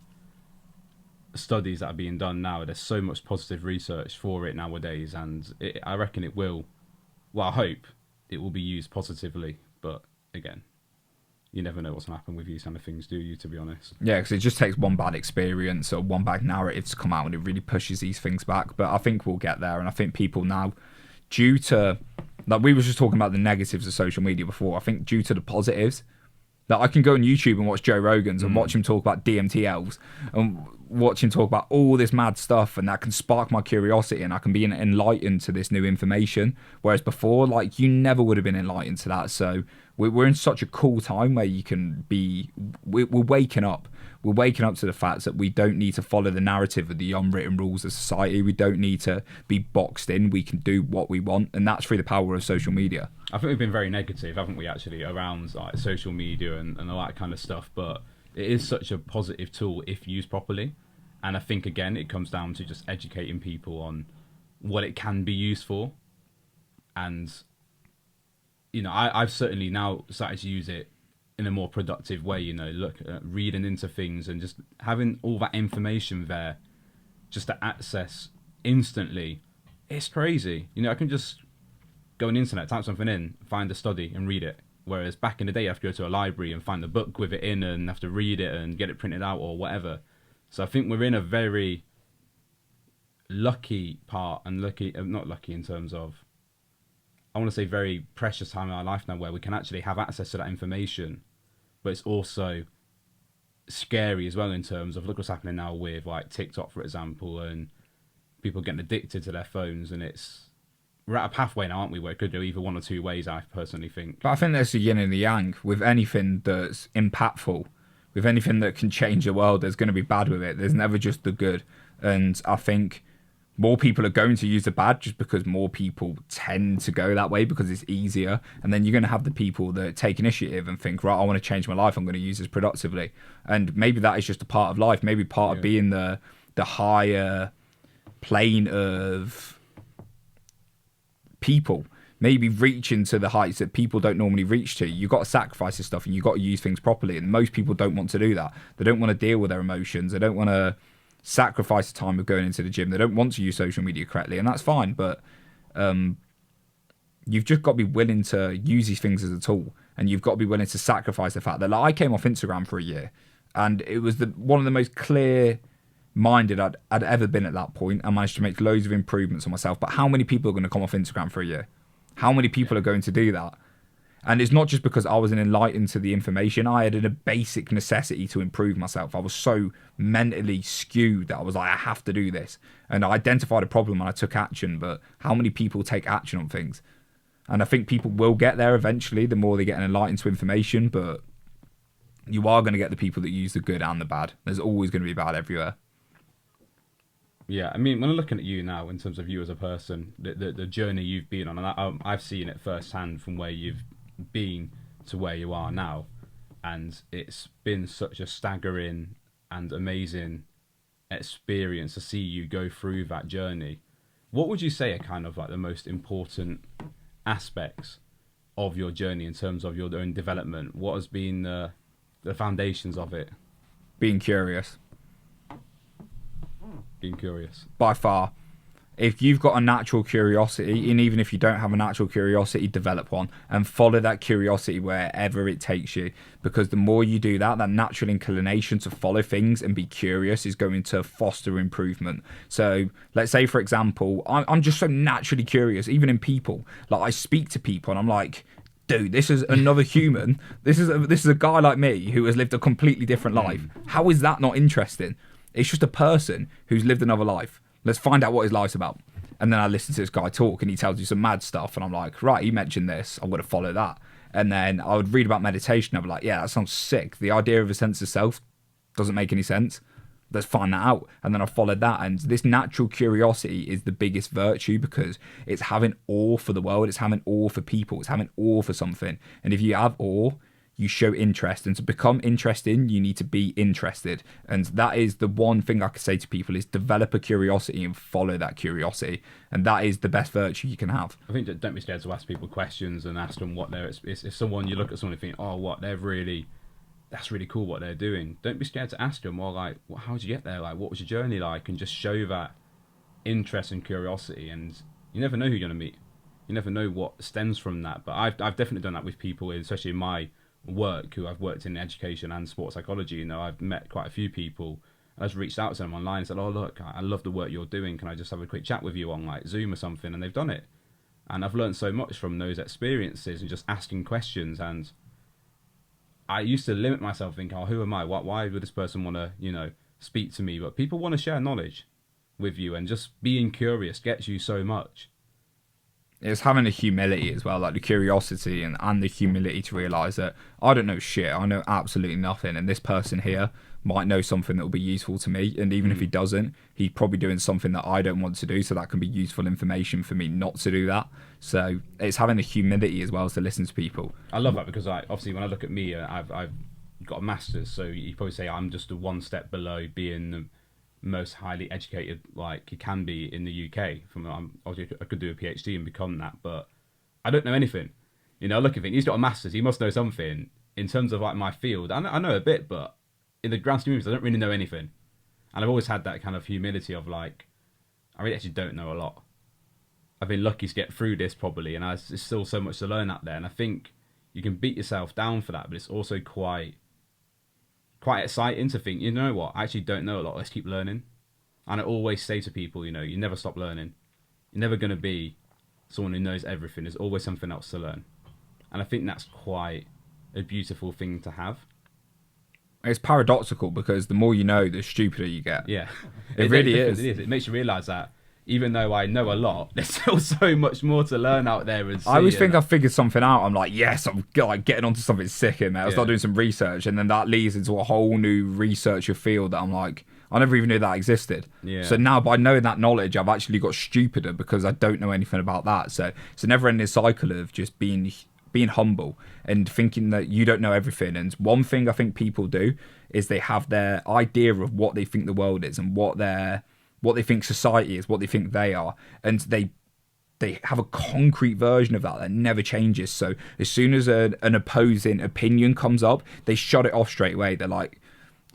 studies that are being done now, there's so much positive research for it nowadays, and I reckon it will, well, I hope it will be used positively, but again, you never know what's going to happen with these kind of things, do you, to be honest? Yeah, because it just takes one bad experience or one bad narrative to come out and it really pushes these things back. But I think we'll get there, and I think people now, due to, like we were just talking about the negatives of social media before, I think due to the positives, that I can go on YouTube and watch Joe Rogan's and watch him talk about DMT elves and watch him talk about all this mad stuff, and that can spark my curiosity and I can be enlightened to this new information. Whereas before, like, you never would have been enlightened to that. So we're in such a cool time where you can be, we're waking up. We're waking up to the fact that we don't need to follow the narrative of the unwritten rules of society. We don't need to be boxed in. We can do what we want, and that's through the power of social media. I think we've been very negative, haven't we, actually, around like social media and all that kind of stuff. But it is such a positive tool if used properly. And I think, again, it comes down to just educating people on what it can be used for. And, you know, I've certainly now started to use it in a more productive way, you know, reading into things and just having all that information there just to access instantly. It's crazy. You know, I can just go on the internet, type something in, find a study and read it. Whereas back in the day, you have to go to a library and find the book with it in and have to read it and get it printed out or whatever. So I think we're in a very lucky part, and not lucky in terms of, I want to say very precious time in our life now where we can actually have access to that information, but it's also scary as well in terms of look what's happening now with like TikTok, for example, and people getting addicted to their phones, and we're at a pathway now, aren't we, where it could go either one or two ways, I personally think. But I think there's a yin and the yang with anything that's impactful, with anything that can change the world. There's going to be bad with it. There's never just the good. And I think more people are going to use the bad just because more people tend to go that way because it's easier. And then you're going to have the people that take initiative and think, right, I want to change my life. I'm going to use this productively. And maybe that is just a part of life. Maybe part of being the higher plane of people. Maybe reaching to the heights that people don't normally reach to. You've got to sacrifice this stuff and you've got to use things properly. And most people don't want to do that. They don't want to deal with their emotions. They don't want to sacrifice the time of going into the gym. They don't want to use social media correctly, and that's fine. But you've just got to be willing to use these things as a tool, and you've got to be willing to sacrifice the fact that I came off Instagram for a year, and it was one of the most clear-minded I'd ever been at that point. I managed to make loads of improvements on myself. But how many people are going to come off Instagram for a year? How many people are going to do that? And it's not just because I wasn't enlightened to the information. I had a basic necessity to improve myself. I was so mentally skewed that I was like, I have to do this. And I identified a problem and I took action. But how many people take action on things? And I think people will get there eventually, the more they get enlightened to information. But you are going to get the people that use the good and the bad. There's always going to be bad everywhere. Yeah, I mean, when I'm looking at you now, in terms of you as a person, the journey you've been on, and I've seen it firsthand from where you've been to where you are now, and it's been such a staggering and amazing experience to see you go through that journey. What would you say are kind of like the most important aspects of your journey in terms of your own development? What has been the foundations of it? Being curious. Being curious. By far. If you've got a natural curiosity, and even if you don't have a natural curiosity, develop one and follow that curiosity wherever it takes you. Because the more you do that, that natural inclination to follow things and be curious is going to foster improvement. So let's say, for example, I'm just so naturally curious, even in people. Like I speak to people and I'm like, dude, this is another human. This is a guy like me who has lived a completely different life. How is that not interesting? It's just a person who's lived another life. Let's find out what his life's about. And then I listen to this guy talk and he tells you some mad stuff. And I'm like, right, he mentioned this. I'm going to follow that. And then I would read about meditation. I'd be like, yeah, that sounds sick. The idea of a sense of self doesn't make any sense. Let's find that out. And then I followed that. And this natural curiosity is the biggest virtue because it's having awe for the world. It's having awe for people. It's having awe for something. And if you have awe, you show interest, and to become interesting, you need to be interested. And that is the one thing I could say to people is develop a curiosity and follow that curiosity. And that is the best virtue you can have. I think don't be scared to ask people questions and ask them what they're, if someone, you look at someone and think, oh, what, that's really cool what they're doing. Don't be scared to ask them, well, like, how did you get there? Like, what was your journey like? And just show that interest and curiosity. And you never know who you're going to meet. You never know what stems from that. But I've definitely done that with people, especially in my work, who I've worked in education and sports psychology. You know, I've met quite a few people and I've reached out to them online and said, oh look, I love the work you're doing, can I just have a quick chat with you on like Zoom or something? And they've done it, and I've learned so much from those experiences and just asking questions. And I used to limit myself, thinking, oh, who am I, why would this person want to, you know, speak to me? But people want to share knowledge with you, and just being curious gets you so much. It's having the humility as well, like the curiosity and the humility to realise that I don't know shit, I know absolutely nothing, and this person here might know something that will be useful to me, and even if he doesn't, he's probably doing something that I don't want to do, so that can be useful information for me not to do that. So it's having the humility as well as to listen to people. I love that, because obviously when I look at me, I've got a master's, so you probably say I'm just one step below being the most highly educated like you can be in the UK. Obviously I could do a PhD and become that, but I don't know anything. You know, look at him, he's got a master's, he must know something in terms of like my field. I know a bit, but in the grand scheme of things, I don't really know anything. And I've always had that kind of humility of like, I really actually don't know a lot. I've been lucky to get through this probably, and there's still so much to learn out there. And I think you can beat yourself down for that, but it's also quite exciting to think, you know what, I actually don't know a lot, let's keep learning. And I always say to people, you know, you never stop learning. You're never going to be someone who knows everything. There's always something else to learn. And I think that's quite a beautiful thing to have. It's paradoxical because the more you know, the stupider you get. Yeah, It really is. It makes you realise that even though I know a lot, there's still so much more to learn out there and see. I always think I've figured something out. I'm like, yes, I'm like getting onto something sick in there. I start doing some research, and then that leads into a whole new researcher field that I'm like, I never even knew that existed. Yeah. So now by knowing that knowledge, I've actually got stupider because I don't know anything about that. So it's a never-ending cycle of just being humble and thinking that you don't know everything. And one thing I think people do is they have their idea of what they think the world is and what they think society is, what they think they are, and they have a concrete version of that never changes. So as soon as an opposing opinion comes up, they shut it off straight away. They're like,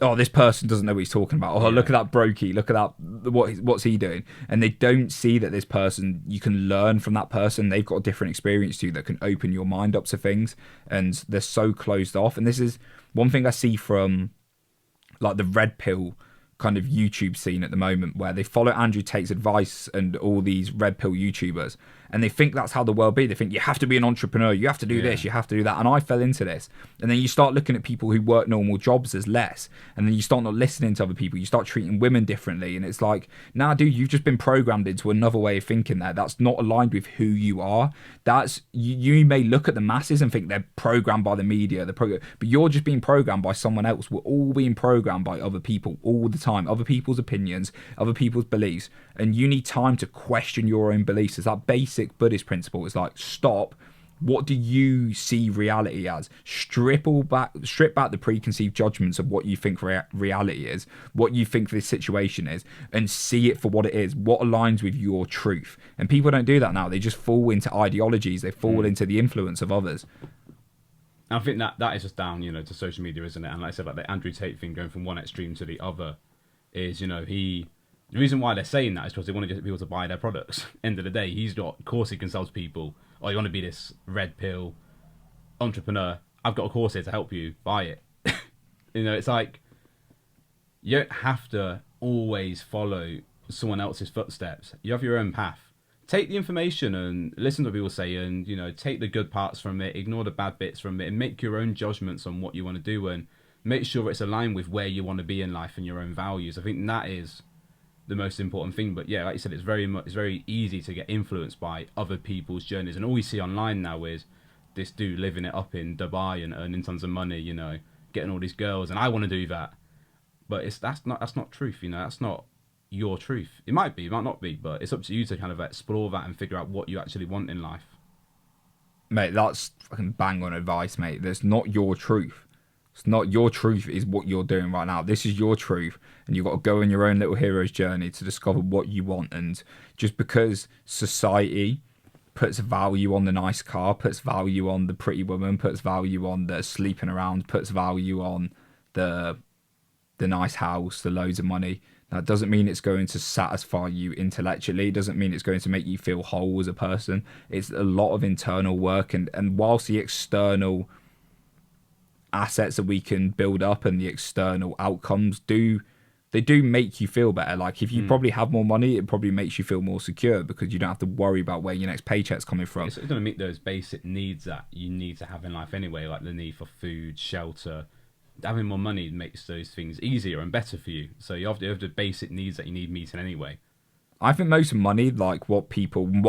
oh, this person doesn't know what he's talking about. Oh, look at that brokey. Look at that. What's he doing? And they don't see that this person, you can learn from that person. They've got a different experience to you that can open your mind up to things. And they're so closed off. And this is one thing I see from like the red pill kind of YouTube scene at the moment, where they follow Andrew Tate's advice and all these red pill YouTubers, and they think that's how the world be. They think you have to be an entrepreneur, you have to do this, you have to do that. And I fell into this. And then you start looking at people who work normal jobs as less, and then you start not listening to other people. You start treating women differently, and it's like, nah, dude, you've just been programmed into another way of thinking there. That's not aligned with who you are. That's you may look at the masses and think they're programmed by the media, but you're just being programmed by someone else. We're all being programmed by other people all the time, other people's opinions, other people's beliefs, and you need time to question your own beliefs. It's that basic Buddhist principle. It's like, stop. What do you see reality as? Strip back the preconceived judgments of what you think reality is, what you think this situation is, and see it for what it is, what aligns with your truth. And people don't do that now. They just fall into ideologies. They fall into the influence of others. I think that is just down, to social media, isn't it? And like I said, like the Andrew Tate thing, going from one extreme to the other, is, the reason why they're saying that is because they want to get people to buy their products. End of the day, of course he can sell to people, oh, you want to be this red pill entrepreneur, I've got a course here to help you, buy it. It's like, you don't have to always follow someone else's footsteps. You have your own path. Take the information and listen to what people say, and take the good parts from it, ignore the bad bits from it, and make your own judgments on what you want to do, and make sure it's aligned with where you want to be in life and your own values. I think that is the most important thing. But yeah, like you said, it's very easy to get influenced by other people's journeys, and all we see online now is this dude living it up in Dubai and earning tons of money, getting all these girls, and I want to do that. But that's not truth, that's not your truth. It might be, it might not be, but it's up to you to kind of explore that and figure out what you actually want in life. Mate, that's fucking bang on advice, mate. That's not your truth. It's not your truth, is what you're doing right now. This is your truth, and you've got to go on your own little hero's journey to discover what you want. And just because society puts value on the nice car, puts value on the pretty woman, puts value on the sleeping around, puts value on the nice house, the loads of money, that doesn't mean it's going to satisfy you intellectually. It doesn't mean it's going to make you feel whole as a person. It's a lot of internal work, and whilst the external assets that we can build up and the external outcomes do make you feel better. Like if you probably have more money, it probably makes you feel more secure because you don't have to worry about where your next paycheck's coming from. It's going to meet those basic needs that you need to have in life anyway, like the need for food, shelter. Having more money makes those things easier and better for you. So you have the basic needs that you need meeting anyway. I think most money, like what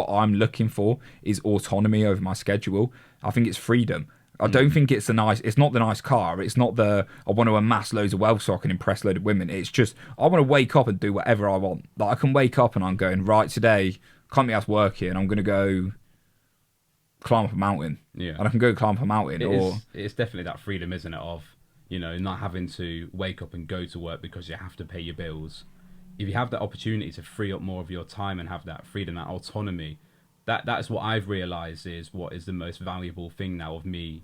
I'm looking for, is autonomy over my schedule. I think it's freedom. I don't think it's not the nice car. It's not I want to amass loads of wealth so I can impress loads of women. It's just, I want to wake up and do whatever I want. Like I can wake up and I'm going, right, today, can't be out work here, and I'm going to go climb up a mountain. Yeah. And I can go climb up a mountain. It's definitely that freedom, isn't it, of, not having to wake up and go to work because you have to pay your bills. If you have that opportunity to free up more of your time and have that freedom, that autonomy, that's what I've realised is what is the most valuable thing now of me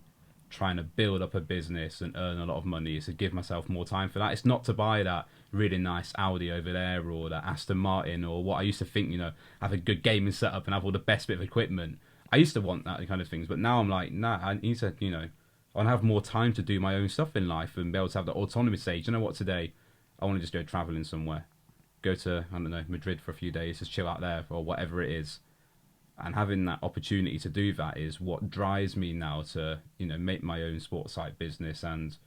trying to build up a business and earn a lot of money, is to give myself more time for that. It's not to buy that really nice Audi over there or that Aston Martin or what I used to think, have a good gaming setup and have all the best bit of equipment. I used to want that kind of things, but now I'm like, nah, I need to, I want to have more time to do my own stuff in life and be able to have that autonomy stage. You know what, today I want to just go travelling somewhere. Go to, I don't know, Madrid for a few days, just chill out there or whatever it is. And having that opportunity to do that is what drives me now to, make my own sports site business and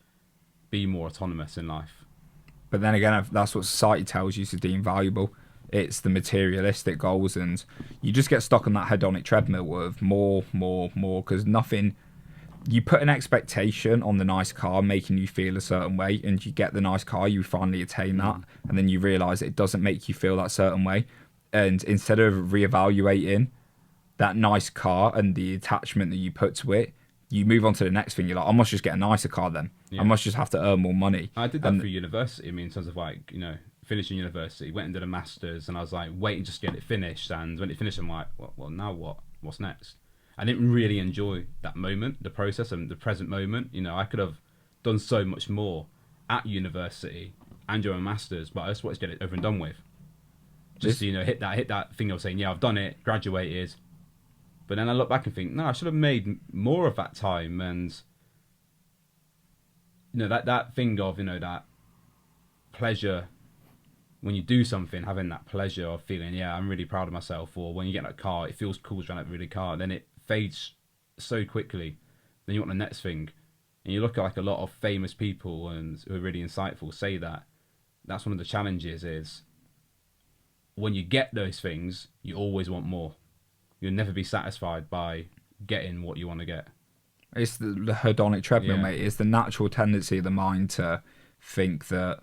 be more autonomous in life. But then again, that's what society tells you to deem valuable. It's the materialistic goals, and you just get stuck on that hedonic treadmill of more, because nothing. You put an expectation on the nice car making you feel a certain way, and you get the nice car, you finally attain that, and then you realise it doesn't make you feel that certain way. And instead of reevaluating that nice car and the attachment that you put to it, you move on to the next thing. You're like, I must just get a nicer car then. I must just have to earn more money. I did that through university. I mean, in terms of like, finishing university, went and did a master's, and I was like waiting just to get it finished. And when it finished, I'm like, well, now what? What's next? I didn't really enjoy that moment, the process, and the present moment. I could have done so much more at university and during my masters, but I just wanted to get it over and done with. Just hit that thing I was saying. Yeah, I've done it, graduated. But then I look back and think, no, I should have made more of that time. And that thing of that pleasure when you do something, having that pleasure of feeling, yeah, I'm really proud of myself. Or when you get that car, it feels cool to drive that really car. Then it fades so quickly. Then you want the next thing. And you look at like a lot of famous people and who are really insightful say that that's one of the challenges is when you get those things, you always want more. You'll never be satisfied by getting what you want to get. It's the hedonic treadmill, mate. It's the natural tendency of the mind to think that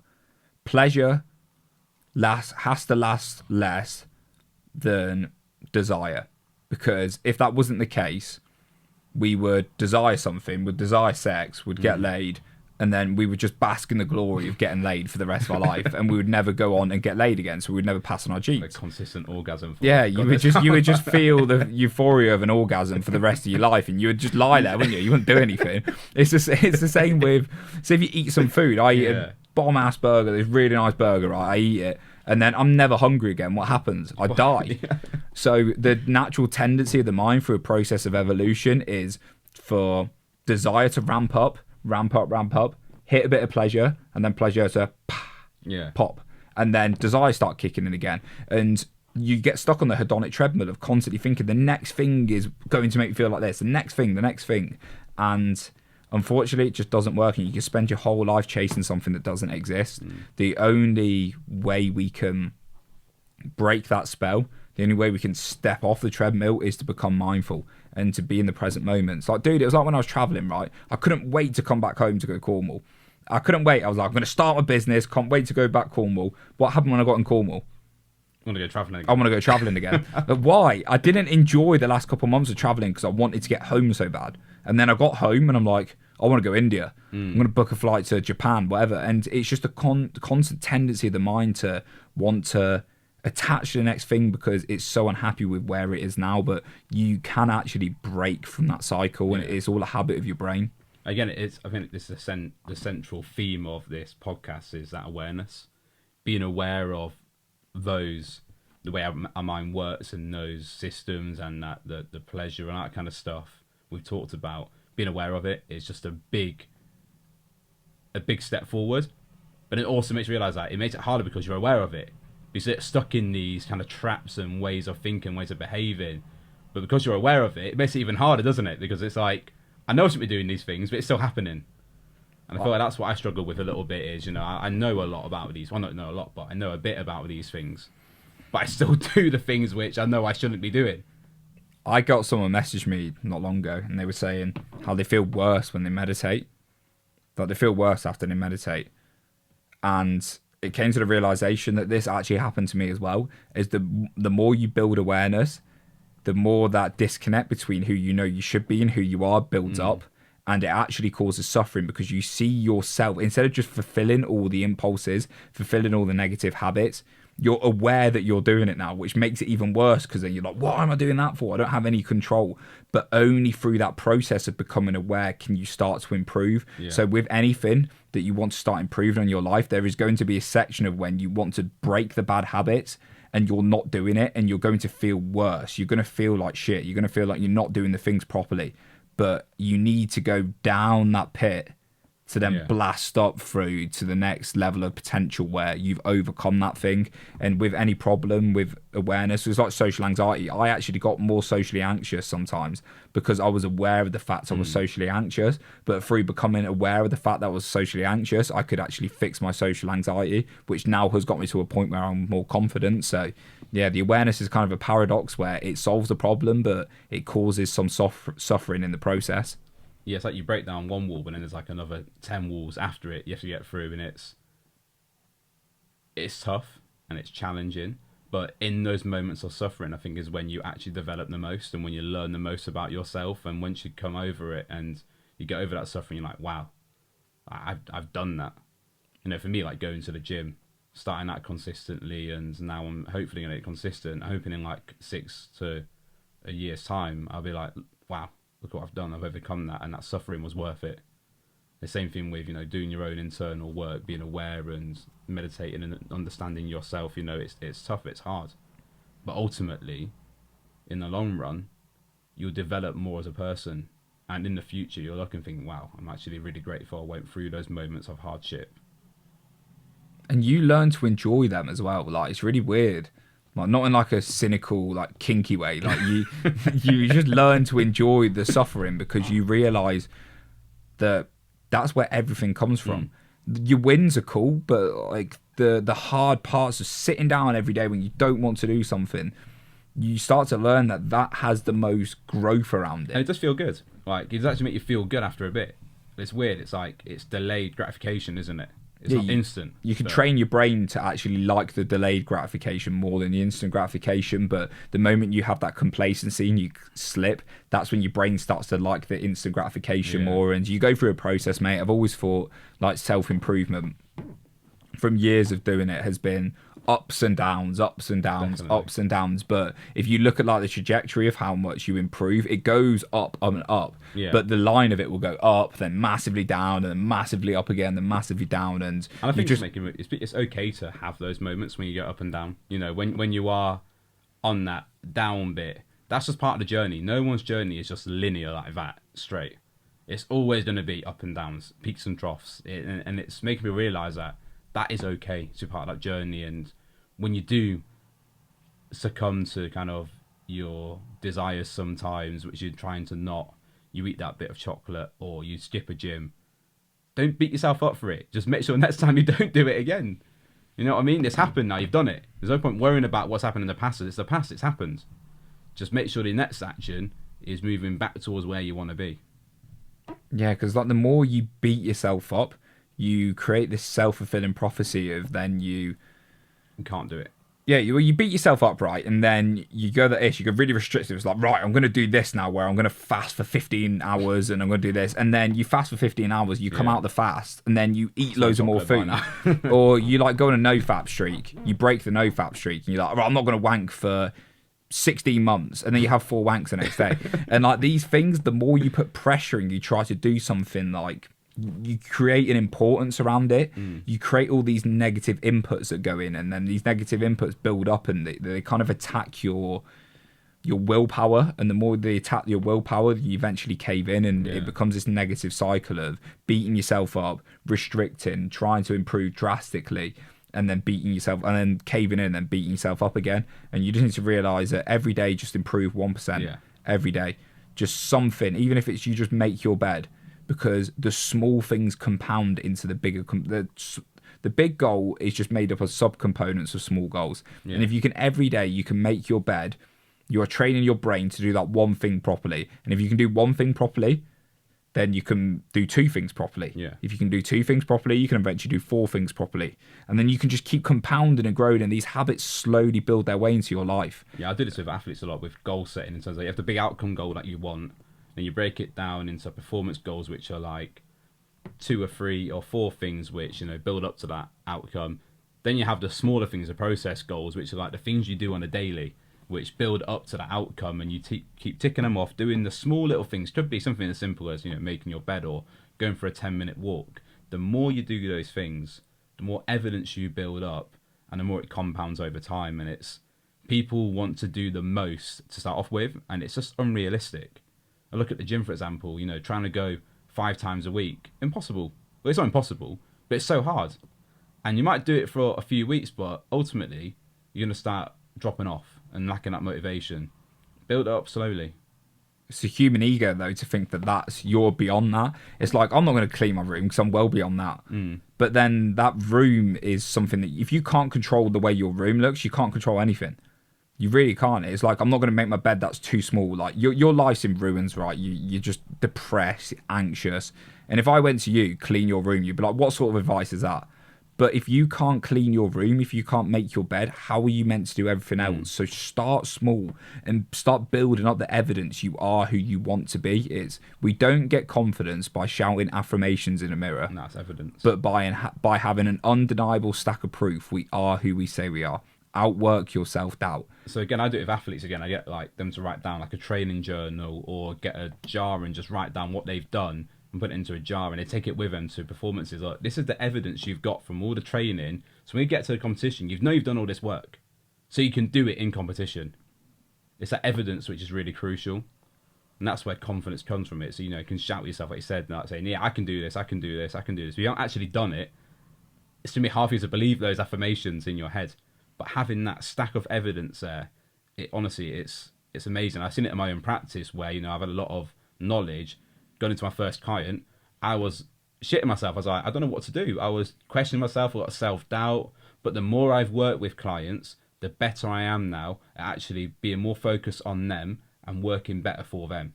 pleasure has to last less than desire. Because if that wasn't the case, we would desire something, would desire sex, would get laid, and then we would just bask in the glory of getting laid for the rest of our life, and we would never go on and get laid again, so we would never pass on our genes. A consistent orgasm. You would just feel the euphoria of an orgasm for the rest of your life, and you would just lie there, wouldn't you? You wouldn't do anything. It's the same with, so if you eat some food, I eat a bomb ass burger, this really nice burger, right? I eat it, and then I'm never hungry again. What happens? I die. So the natural tendency of the mind through a process of evolution is for desire to ramp up, hit a bit of pleasure, and then pleasure to pop, and then desire start kicking in again, and you get stuck on the hedonic treadmill of constantly thinking the next thing is going to make you feel like this, the next thing, and unfortunately it just doesn't work, and you can spend your whole life chasing something that doesn't exist. The only way we can break that spell, the only way we can step off the treadmill is to become mindful and to be in the present moment. It's like, dude, it was like when I was traveling, right? I couldn't wait to come back home to go to Cornwall. I couldn't wait. I was like, I'm going to start my business. Can't wait to go back to Cornwall. What happened when I got in Cornwall? I want to go traveling again. I want to go traveling again. But why? I didn't enjoy the last couple of months of traveling because I wanted to get home so bad. And then I got home and I'm like, I want to go India. I'm going to book a flight to Japan, whatever. And it's just a constant tendency of the mind to want to attach to the next thing because it's so unhappy with where it is now. But you can actually break from that cycle, and it's all a habit of your brain. Again, I think this is the central theme of this podcast is that awareness, being aware of the way our mind works and those systems and that the pleasure and that kind of stuff we've talked about. Being aware of it is just a big step forward, but it also makes you realize that it makes it harder because you're aware of it. Because you're stuck in these kind of traps and ways of thinking, ways of behaving. But because you're aware of it, it makes it even harder, doesn't it? Because it's like, I know I shouldn't be doing these things, but it's still happening. And I feel like that's what I struggle with a little bit is, I know a lot about these. Well, I don't know a lot, but I know a bit about these things. But I still do the things which I know I shouldn't be doing. I got someone message me not long ago, and they were saying how they feel worse when they meditate. Like they feel worse after they meditate. And it came to the realization that this actually happened to me as well, is the more you build awareness, the more that disconnect between who you know you should be and who you are builds up, and it actually causes suffering because you see yourself, instead of just fulfilling all the impulses, fulfilling all the negative habits, you're aware that you're doing it now, which makes it even worse because then you're like, what am I doing that for? I don't have any control. But only through that process of becoming aware can you start to improve. Yeah. So with anything that you want to start improving in your life, there is going to be a section of when you want to break the bad habits and you're not doing it, and you're going to feel worse. You're going to feel like shit. You're going to feel like you're not doing the things properly. But you need to go down that pit to then Yeah. blast up through to the next level of potential where you've overcome that thing. And with any problem with awareness, it's like social anxiety. I actually got more socially anxious sometimes because I was aware of the fact I was socially anxious. But through becoming aware of the fact that I was socially anxious, I could actually fix my social anxiety, which now has got me to a point where I'm more confident. So yeah, the awareness is kind of a paradox where it solves the problem, but it causes some suffering in the process. Yeah, it's like you break down one wall, but then there's like another 10 walls after it you have to get through, and it's tough and it's challenging. But in those moments of suffering, I think is when you actually develop the most and when you learn the most about yourself. And once you come over it and you get over that suffering, you're like, wow, I've done that. You know, for me, like going to the gym, starting that consistently, and now I'm hopefully going to get consistent. Hoping in like 6 to a year's time, I'll be like, wow, look what I've done. I've overcome that, and that suffering was worth it. The same thing with, you know, doing your own internal work, being aware and meditating and understanding yourself. You know, it's tough, it's hard. But ultimately, in the long run, you'll develop more as a person. And in the future, you'll look and think, wow, I'm actually really grateful I went through those moments of hardship. And you learn to enjoy them as well. Like, it's really weird. Like, not in like a cynical, like kinky way. Like you, you just learn to enjoy the suffering because you realize that that's where everything comes from. Your wins are cool, but like the hard parts of sitting down every day when you don't want to do something, you start to learn that that has the most growth around And it. it does feel good. Like, it does actually make you feel good after a bit. It's weird. It's like, it's delayed gratification, isn't it? It's not instant. You can train your brain to actually like the delayed gratification more than the instant gratification, but the moment you have that complacency and you slip, that's when your brain starts to like the instant gratification more. And you go through a process, mate. I've always thought like self-improvement from years of doing it has been ups and downs, ups and downs, Definitely. ups and downs. But if you look at like the trajectory of how much you improve, it goes up and up. Yeah. But the line of it will go up, then massively down, and then massively up again, then massively down. And I think you just it's okay to have those moments when you go up and down. You know, when you are on that down bit, that's just part of the journey. No one's journey is just linear like that, straight. It's always going to be up and downs, peaks and troughs. And it's making me realise that is okay to be part of that journey. And when you do succumb to kind of your desires sometimes, which you're trying to not, you eat that bit of chocolate or you skip a gym, don't beat yourself up for it. Just make sure next time you don't do it again. You know what I mean? It's happened now. You've done it. There's no point worrying about what's happened in the past. It's the past. It's happened. Just make sure the next action is moving back towards where you want to be. yeah, because like the more you beat yourself up, you create this self-fulfilling prophecy of then you You can't do it. yeah, you beat yourself up, right? And then you go that ish, you go really restrictive. It's like, right, I'm going to do this now where I'm going to fast for 15 hours and I'm going to do this. And then you fast for 15 hours, you come out the fast and then you eat loads of more food. Or you like go on a no-fap streak, you break the no-fap streak and you're like, right, I'm not going to wank for 16 months. And then you have 4 wanks the next day. And like these things, the more you put pressure and you try to do something like, you create an importance around it. You create all these negative inputs that go in, and then these negative inputs build up, and they kind of attack your willpower. And the more they attack your willpower, you eventually cave in, and it becomes this negative cycle of beating yourself up, restricting, trying to improve drastically, and then beating yourself, and then caving in, and then beating yourself up again. And you just need to realize that every day, just improve 1%. Every day, just something, even if it's you just make your bed. Because the small things compound into the bigger. The big goal is just made up of subcomponents of small goals. And if you can every day, you can make your bed. You are training your brain to do that one thing properly. And if you can do one thing properly, then you can do 2 things properly. If you can do 2 things properly, you can eventually do 4 things properly. And then you can just keep compounding and growing, and these habits slowly build their way into your life. Yeah, I do this with athletes a lot with goal setting in terms of you have the big outcome goal that you want. And you break it down into performance goals, which are like 2 or 3 or 4 things which, you know, build up to that outcome. Then you have the smaller things, the process goals, which are like the things you do on a daily, which build up to that outcome. And you keep ticking them off, doing the small little things. Could be something as simple as, you know, making your bed or going for a 10-minute walk. The more you do those things, the more evidence you build up, and the more it compounds over time. And it's people want to do the most to start off with, and it's just unrealistic. I look at the gym, for example, you know, trying to go 5 times a week, impossible. Well, it's not impossible, but it's so hard. And you might do it for a few weeks, but ultimately, you're going to start dropping off and lacking that motivation. Build it up slowly. It's a human ego, though, to think that you're beyond that. It's like, I'm not going to clean my room because I'm well beyond that. But then that room is something that if you can't control the way your room looks, you can't control anything. You really can't. It's like, I'm not going to make my bed that's too small. Like, your life's in ruins, right? You're just depressed, anxious. And if I went to you, clean your room, you'd be like, what sort of advice is that? But if you can't clean your room, if you can't make your bed, how are you meant to do everything else? So start small and start building up the evidence you are who you want to be. We don't get confidence by shouting affirmations in a mirror. No, it's evidence. But by having an undeniable stack of proof, we are who we say we are. Outwork your self-doubt. So again, I do it with athletes. Again, I get like them to write down like a training journal or get a jar and just write down what they've done and put it into a jar, and they take it with them to performances. Like, this is the evidence you've got from all the training. So when you get to the competition, you've done all this work, so you can do it in competition. It's that evidence which is really crucial, and that's where confidence comes from. It, so you can shout at yourself, like you said, like saying, "Yeah, I can do this, I can do this, I can do this." But you haven't actually done it. It's gonna be hard for you to believe those affirmations in your head. But having that stack of evidence there, honestly, it's amazing. I've seen it in my own practice where I've had a lot of knowledge. Going into my first client, I was shitting myself. I was like, I don't know what to do. I was questioning myself, a lot of self-doubt. But the more I've worked with clients, the better I am now at actually being more focused on them and working better for them.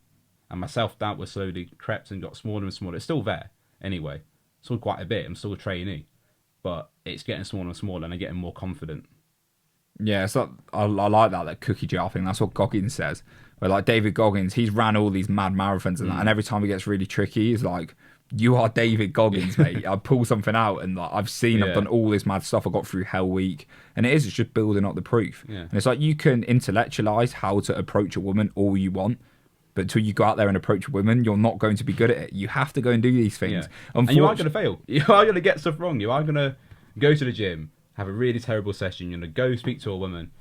And my self-doubt was slowly crept and got smaller and smaller. It's still there anyway. Still quite a bit. I'm still a trainee. But it's getting smaller and smaller and I'm getting more confident. Yeah, it's like, I like that cookie jar thing. That's what Goggins says. Where like David Goggins, he's ran all these mad marathons and that, and every time he gets really tricky, he's like, "You are David Goggins, mate." I pull something out and like I've done all this mad stuff. I got through Hell Week, and it's just building up the proof. Yeah. And it's like you can intellectualize how to approach a woman all you want, but until you go out there and approach a woman, you're not going to be good at it. You have to go and do these things. Yeah. And you are going to fail. You are going to get stuff wrong. You are going to go to the gym, have a really terrible session. You're going to go speak to a woman,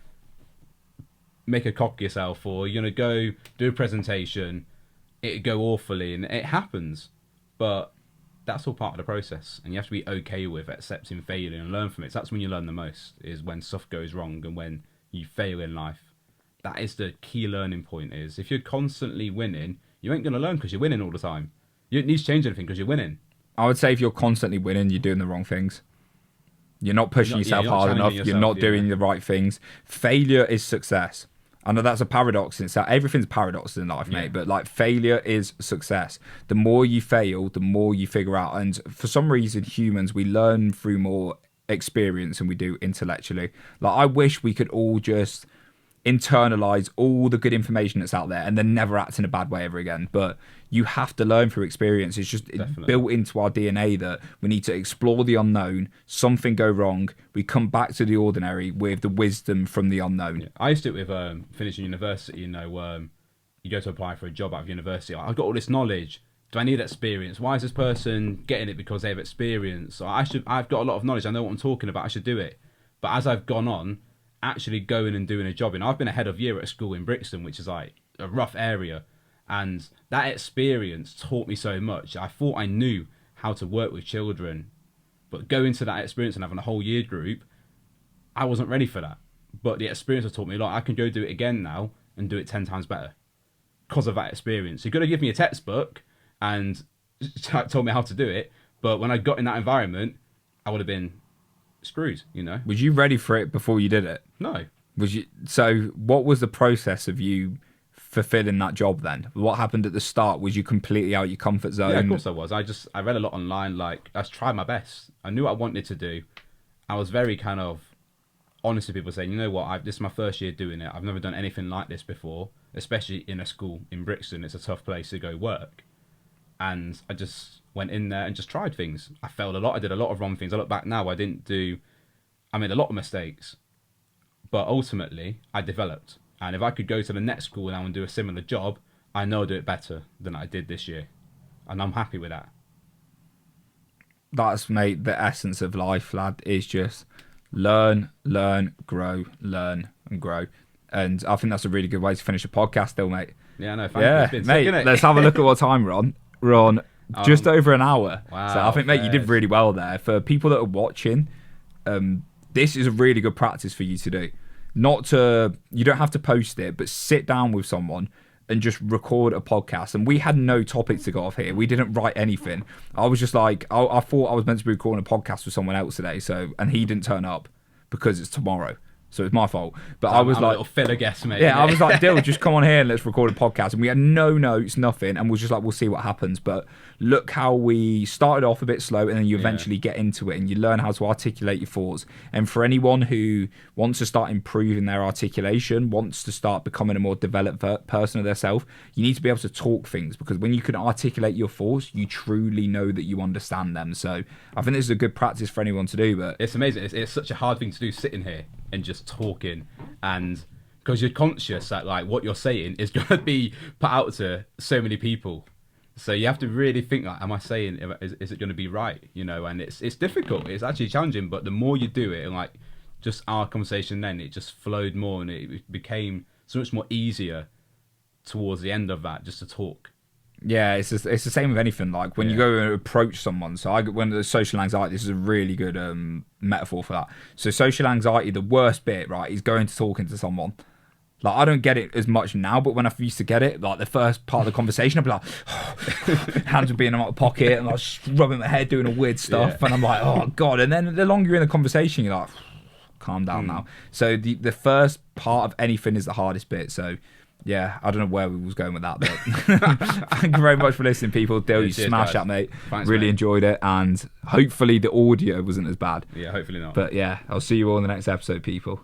make a cock yourself, or you're going to go do a presentation, it'd go awfully, and it happens. But that's all part of the process, and you have to be okay with accepting failure and learn from it. So that's when you learn the most, is when stuff goes wrong and when you fail in life. That is the key learning point. Is if you're constantly winning, you ain't going to learn because you're winning all the time. You don't need to change anything because you're winning. I would say if you're constantly winning, you're doing the wrong things. You're not pushing yourself hard enough. You're not doing the right things. Failure is success. I know that's a paradox. Everything's a paradox in life, mate. But like, failure is success. The more you fail, the more you figure out. And for some reason, humans, we learn through more experience than we do intellectually. Like, I wish we could all just internalize all the good information that's out there and then never act in a bad way ever again. But you have to learn through experience. It's just built into our DNA that we need to explore the unknown. Something go wrong, we come back to the ordinary with the wisdom from the unknown. Yeah. I used to do it with finishing university. You go to apply for a job out of university. I've got all this knowledge. Do I need experience? Why is this person getting it because they have experience? I've got a lot of knowledge. I know what I'm talking about. I should do it. But as I've gone on, actually going and doing a job, I've been a head of year at a school in Brixton, which is like a rough area, and that experience taught me so much. I thought I knew how to work with children, but going to that experience and having a whole year group, I wasn't ready for that. But the experience has taught me a lot. I can go do it again now and do it 10 times better because of that experience. You're going to give me a textbook and told me how to do it, but when I got in that environment, I would have been screwed. Was you ready for it before you did it? No. So what was the process of you fulfilling that job then? What happened at the start? Was you completely out of your comfort zone? Yeah, of course I was. I read a lot online. Like, I tried my best. I knew what I wanted to do. I was very kind of honest with people, saying, you know what, this is my first year doing it. I've never done anything like this before, especially in a school in Brixton. It's a tough place to go work. And I just went in there and just tried things. I failed a lot. I did a lot of wrong things. I look back now, I made a lot of mistakes. But ultimately, I developed. And if I could go to the next school now and do a similar job, I know I'll do it better than I did this year. And I'm happy with that. That's, mate, the essence of life, lad, is just learn, grow, learn and grow. And I think that's a really good way to finish a podcast still, mate. Yeah, no, thank you. It's been mate, sick, innit? Let's have a look at what time we're on. We're on Just over an hour. Wow, so I think, mate, you did really well there. For people that are watching, this is a really good practice for you to do. You don't have to post it, but sit down with someone and just record a podcast. And we had no topics to go off here. We didn't write anything. I was just like, I thought I was meant to be recording a podcast with someone else today. And he didn't turn up because it's tomorrow. So it's my fault. But I was I'm like, a little filler guest, mate. yeah, I was like, Dill, just come on here and let's record a podcast. And we had no notes, nothing. And we're just like, we'll see what happens. But look how we started off a bit slow and then you eventually get into it and you learn how to articulate your thoughts. And for anyone who wants to start improving their articulation, wants to start becoming a more developed person of themselves, you need to be able to talk things, because when you can articulate your thoughts, you truly know that you understand them. So I think this is a good practice for anyone to do. But it's amazing. It's such a hard thing to do, sitting here and just talking, and because you're conscious that like what you're saying is going to be put out to so many people, so you have to really think like, am I saying, is it going to be right, and it's difficult, it's actually challenging, but the more you do it, and like just our conversation then, it just flowed more and it became so much more easier towards the end of that, just to talk. Yeah, it's the same with anything. Like when you go and approach someone. So when there's social anxiety, this is a really good metaphor for that. So social anxiety, the worst bit, right, is going to talking to someone. Like I don't get it as much now, but when I used to get it, like the first part of the conversation, I'd be like, hands would be in my pocket and I was rubbing my head, doing a weird stuff, and I'm like, oh god. And then the longer you're in the conversation, you're like, calm down now. So the first part of anything is the hardest bit. So. Yeah, I don't know where we was going with that, but thank you very much for listening, people. Dill, you smashed that, mate. Thanks, really mate. Enjoyed it, and hopefully the audio wasn't as bad. Yeah, hopefully not. But yeah, I'll see you all in the next episode, people.